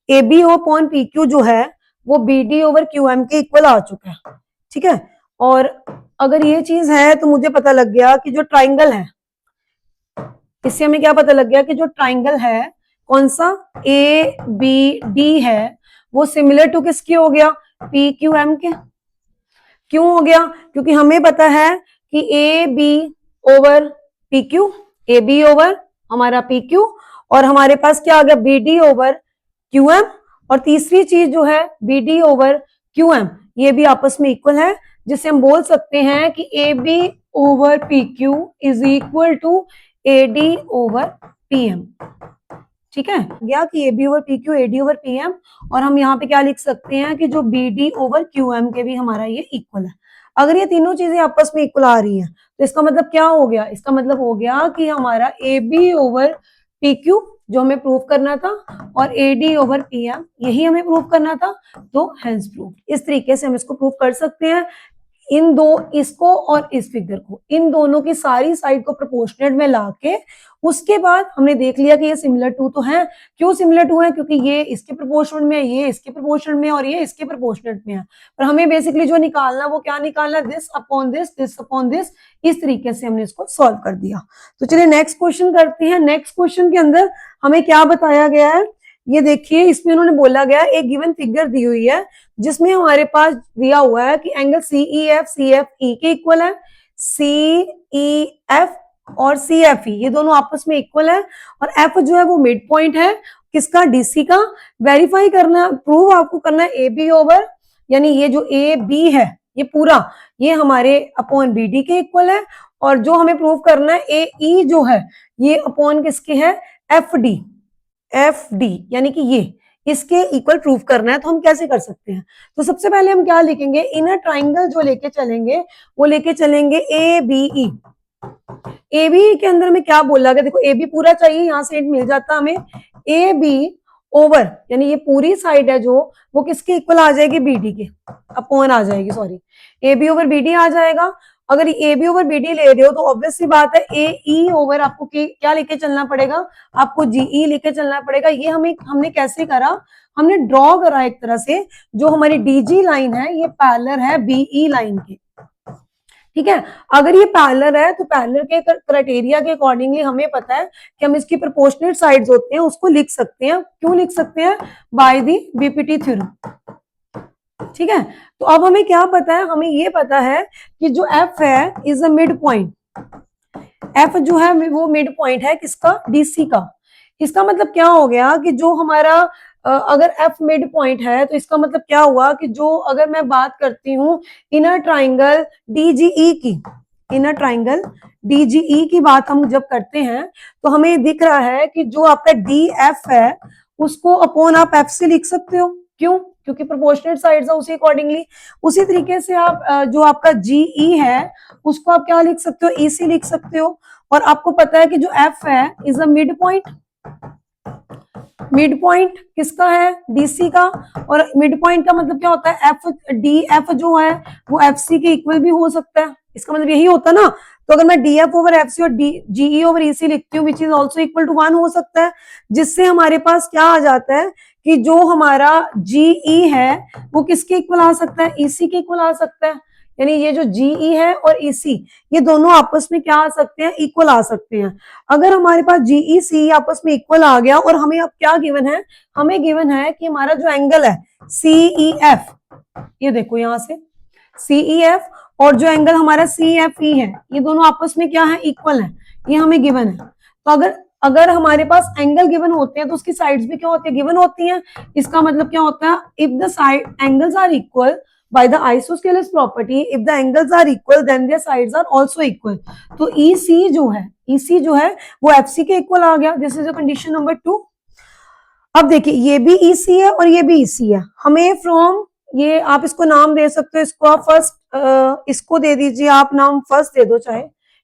AB अपॉन PQ जो है वो BD ओवर QM के इक्वल आ चुका है। ठीक है, और अगर ये चीज है तो मुझे पता लग गया कि जो ट्राइंगल है, इससे हमें क्या पता लग गया कि जो ट्राइंगल है कौन सा, ABD है, वो सिमिलर टू किसके हो गया, PQM के। क्यों हो गया? क्योंकि हमें पता है कि AB over PQ, AB over हमारा PQ, और हमारे पास क्या आ गया, BD ओवर QM, और तीसरी चीज जो है BD ओवर QM, ये भी आपस में इक्वल है, जिससे हम बोल सकते हैं कि AB over PQ is equal to AD over PM। ठीक है, गया कि AB over PQ AD over PM, और हम यहाँ पे क्या लिख सकते हैं कि जो BD ओवर QM के भी हमारा ये इक्वल है। अगर ये तीनों चीजें आपस में इक्वल आ रही हैं तो इसका मतलब क्या हो गया, इसका मतलब हो गया कि हमारा AB ओवर PQ जो हमें प्रूव करना था और AD ओवर PM यही हमें प्रूव करना था, तो हेंस प्रूव। इस तरीके से हम इसको प्रूव कर सकते हैं। इन दो, इसको और इस फिगर को, इन दोनों की सारी साइड को प्रोपोर्शनेट में लाके उसके बाद हमने देख लिया कि ये सिमिलर टू तो है। क्यों सिमिलर टू है? क्योंकि ये इसके प्रोपोर्शनल में है, ये इसके प्रोपोर्शनल में है और ये इसके प्रोपोर्शनल में है। पर हमें बेसिकली जो निकालना वो क्या निकालना, दिस अपॉन दिस। इस तरीके से हमने इसको सॉल्व कर दिया। तो चलिए नेक्स्ट क्वेश्चन करते हैं। नेक्स्ट क्वेश्चन के अंदर हमें क्या बताया गया है, ये देखिए, इसमें उन्होंने बोला गया एक गिवन फिगर दी हुई है जिसमें हमारे पास दिया हुआ है कि एंगल CEF CFE के इक्वल है, CEF और CFE ये दोनों आपस में इक्वल है, और F जो है वो मिड पॉइंट है किसका, DC का। वेरीफाई करना, प्रूव आपको करना है AB ओवर, यानी ये जो AB है ये पूरा, ये हमारे अपॉन BD के इक्वल है, और जो हमें प्रूव करना है AE जो है ये अपॉन किसके है, FD, यानी कि ये इसके इक्वल प्रूफ करना है। तो हम कैसे कर सकते हैं, तो सबसे पहले हम क्या लिखेंगे, इनर ट्राइंगल जो लेके चलेंगे वो लेके चलेंगे ABE। AB के अंदर में क्या बोला गया, देखो AB पूरा चाहिए, यहाँ से मिल जाता हमें AB ओवर, यानी ये पूरी साइड है जो वो किसके इक्वल आ जाएगी, BD के अपॉन आ जाएगी, सॉरी AB ओवर BD आ जाएगा। अगर AB ओवर BD ले रहे हो तो ऑब्वियस सी बात है AE ओवर आपको क्या लेके चलना पड़ेगा, आपको GE लेके चलना पड़ेगा। ये हमने कैसे करा, हमने ड्रॉ करा एक तरह से, जो हमारी DG लाइन है ये पैरेलल है BE लाइन के, ठीक है। अगर ये पैरेलल है तो पैरेलल के क्राइटेरिया के अकॉर्डिंगली हमें पता है कि हम इसकी प्रोपोर्शनेट साइड्स होते हैं उसको लिख सकते हैं। क्यों लिख सकते हैं, बाय द BPT थ्योरम, ठीक है। तो अब हमें क्या पता है, हमें ये पता है कि जो F है is a mid point, F जो है वो मिड पॉइंट है किसका, DC का। इसका मतलब क्या हो गया कि जो हमारा अगर F मिड पॉइंट है तो इसका मतलब क्या हुआ कि जो, अगर मैं बात करती हूँ इनर ट्राइंगल DGE की, इनर ट्राइंगल DGE की बात हम जब करते हैं तो हमें दिख रहा है कि जो आपका DF है उसको अपॉन आप F से लिख सकते हो। क्यों, क्योंकि प्रोपोर्शनेट साइड्स है उसी अकॉर्डिंगली। उसी तरीके से आप जो आपका GE है उसको आप क्या लिख सकते हो, EC लिख सकते हो। और आपको पता है कि जो F है is a mid point, mid point किसका है, DC का। और मिड पॉइंट का मतलब क्या होता है, DF जो है वो FC के इक्वल भी हो सकता है, इसका मतलब यही होता है ना। तो अगर मैं DF ओवर FC और GE ओवर EC लिखती हूँ which is also equal to 1 हो सकता है, जिससे हमारे पास क्या आ जाता है कि जो हमारा GE है वो किसके इक्वल आ सकता है, EC के इक्वल आ सकता है। यानी ये जो GE है और EC ये दोनों आपस में क्या आ सकते हैं, इक्वल आ सकते हैं। अगर हमारे पास GE CE आपस में इक्वल आ गया, और हमें अब क्या गिवन है, हमें गिवन है कि हमारा जो एंगल है CEF, ये देखो यहां से CEF और जो एंगल हमारा CFE है ये दोनों आपस में क्या है, इक्वल है, ये हमें गिवन है। तो अगर हमारे पास एंगल गिवन होते हैं तो उसकी साइड्स भी क्या होती है, गिवन होती हैं। इसका मतलब क्या होता है, if the side angles are equal by the isosceles property, if the angles are equal then their sides are also equal। तो EC जो है वो FC के इक्वल आ गया, this is a condition number 2। अब देखिए ये भी EC है और ये भी EC है, हमें फ्रॉम ये, आप इसको नाम दे सकते हो, इसको आप फर्स्ट इसको दे दीजिए आप नाम फर्स्ट दे दो चाहे,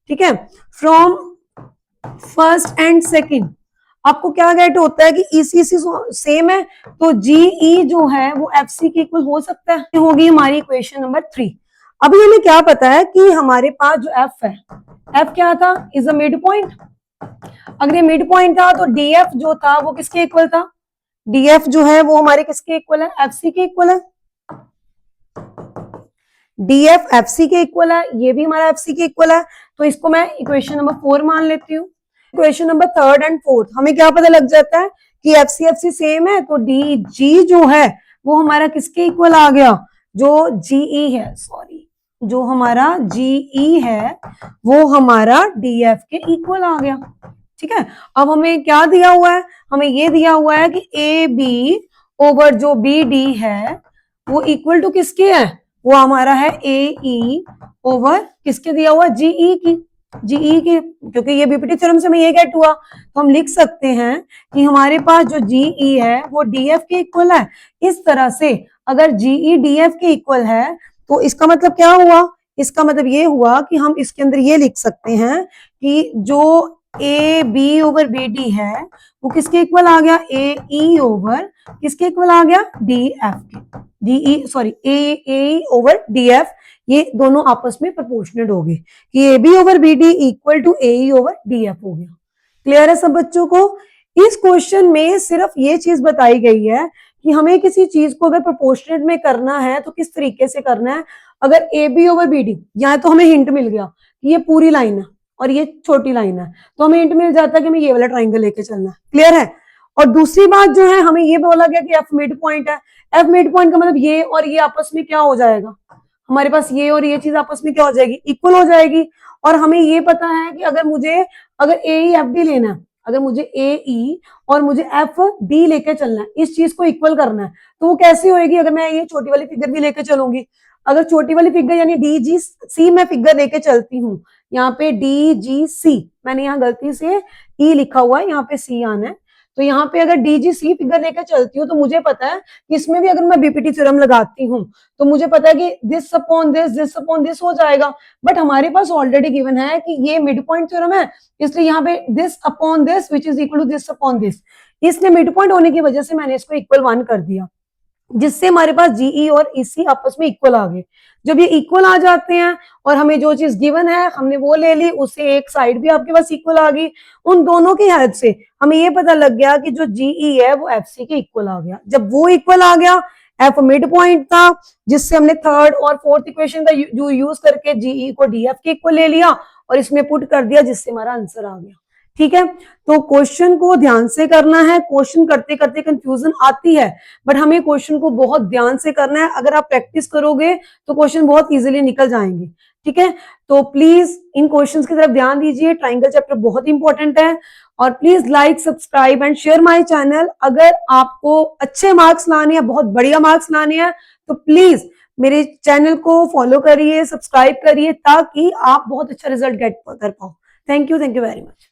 ठीक है। फ्रॉम फर्स्ट एंड सेकंड आपको क्या गेट होता है कि EC सेम है तो GE जो है वो FC के इक्वल हो सकता है, होगी हमारी इक्वेशन नंबर 3। अभी हमें क्या पता है कि हमारे पास जो F है, F क्या था, इज अ मिड पॉइंट। अगर ये मिड पॉइंट था तो DF जो था वो किसके इक्वल था, DF जो है वो हमारे किसके इक्वल है, FC के इक्वल है। DF FC के इक्वल है, ये भी हमारा FC के इक्वल है, तो इसको मैं इक्वेशन नंबर 4 मान लेती हूँ। Equation number 3rd and 4th हमें क्या पता लग जाता है कि FC सेम है, तो DG जो है वो हमारा किसके इक्वल आ गया, जो GE है, सॉरी जो हमारा GE है वो हमारा DF के इक्वल आ गया, ठीक है। अब हमें क्या दिया हुआ है, हमें ये दिया हुआ है कि AB ओवर जो BD है वो इक्वल टू किसके है, वो हमारा है AE ओवर किसके दिया हुआ, GE की, क्योंकि ये BPT थ्योरम से हमें ये गेट हुआ, तो हम लिख सकते हैं कि हमारे पास जो GE है वो DF के इक्वल है। इस तरह से अगर GE DF के इक्वल है तो इसका मतलब क्या हुआ, इसका मतलब ये हुआ कि हम इसके अंदर ये लिख सकते हैं कि जो AB ओवर BD है वो किसके इक्वल आ गया, AE ओवर किसके इक्वल आ गया, DF के। ए ओवर डी एफ, ये दोनों आपस में प्रोपोर्शनेट हो गए कि A B over B D equal to A over D F हो गया। क्लियर है सब बच्चों को? इस क्वेश्चन में सिर्फ ये चीज बताई गई है कि हमें किसी चीज को अगर प्रोपोर्शनेट में करना है तो किस तरीके से करना है। अगर A B over B D, यहाँ तो हमें हिंट मिल गया कि ये पूरी लाइन है और ये छोटी लाइन है, तो हमें हिंट मिल जाता है कि हमें ये वाला ट्राइंगल लेके चलना है। क्लियर है? और दूसरी बात जो है, हमें ये बोला गया कि एफ मिड पॉइंट है। एफ मिड पॉइंट का मतलब ये और ये आपस में क्या हो जाएगा, हमारे पास ये और ये चीज आपस में क्या हो जाएगी, इक्वल हो जाएगी। और हमें ये पता है कि अगर ए ई एफ डी लेना है, अगर मुझे ए ई और मुझे एफ डी लेके चलना है, इस चीज को इक्वल करना है, तो वो कैसे होएगी? अगर मैं ये छोटी वाली फिगर भी लेके चलूंगी, अगर छोटी वाली फिगर यानी डी जी सी मैं फिगर लेके चलती हूँ, यहाँ पे डी जी सी, मैंने यहाँ गलती से ई लिखा हुआ है, यहाँ पे सी आना है, तो यहाँ पे अगर डी जी सी फिगर लेकर चलती हूँ तो मुझे पता है कि इसमें भी अगर मैं बीपीटी थ्योरम लगाती हूँ तो मुझे पता है कि दिस अपॉन दिस हो जाएगा। बट हमारे पास ऑलरेडी गिवन है कि ये मिड पॉइंट थ्योरम है, इसलिए यहाँ पे this upon this which is equal to this upon this, इसलिए मिड पॉइंट होने की वजह से मैंने इसको इक्वल 1 कर दिया, जिससे हमारे पास जीई और ईसी आपस में इक्वल आ गए। जब ये इक्वल आ जाते हैं और हमें जो चीज गिवन है हमने वो ले ली, उससे एक साइड भी आपके पास इक्वल आ गई, उन दोनों की हेल्प से हमें ये पता लग गया कि जो जीई है वो एफसी के इक्वल आ गया। जब वो इक्वल आ गया, एफ मिड पॉइंट था, जिससे हमने थर्ड और फोर्थ इक्वेशन का यूज करके जीई को डीएफ के इक्वल ले लिया और इसमें पुट कर दिया, जिससे हमारा आंसर आ गया। ठीक है, तो क्वेश्चन को ध्यान से करना है। क्वेश्चन करते करते कंफ्यूजन आती है, बट हमें क्वेश्चन को बहुत ध्यान से करना है। अगर आप प्रैक्टिस करोगे तो क्वेश्चन बहुत इजीली निकल जाएंगे। ठीक है, तो प्लीज इन क्वेश्चंस की तरफ ध्यान दीजिए। ट्राइंगल चैप्टर बहुत इंपॉर्टेंट है, और please like, subscribe and share my channel. अगर आपको अच्छे मार्क्स लाने हैं, बहुत बढ़िया मार्क्स लाने हैं, तो प्लीज मेरे चैनल को फॉलो करिए, सब्सक्राइब करिए, ताकि आप बहुत अच्छा रिजल्ट गेट कर पाओ। Thank you very much.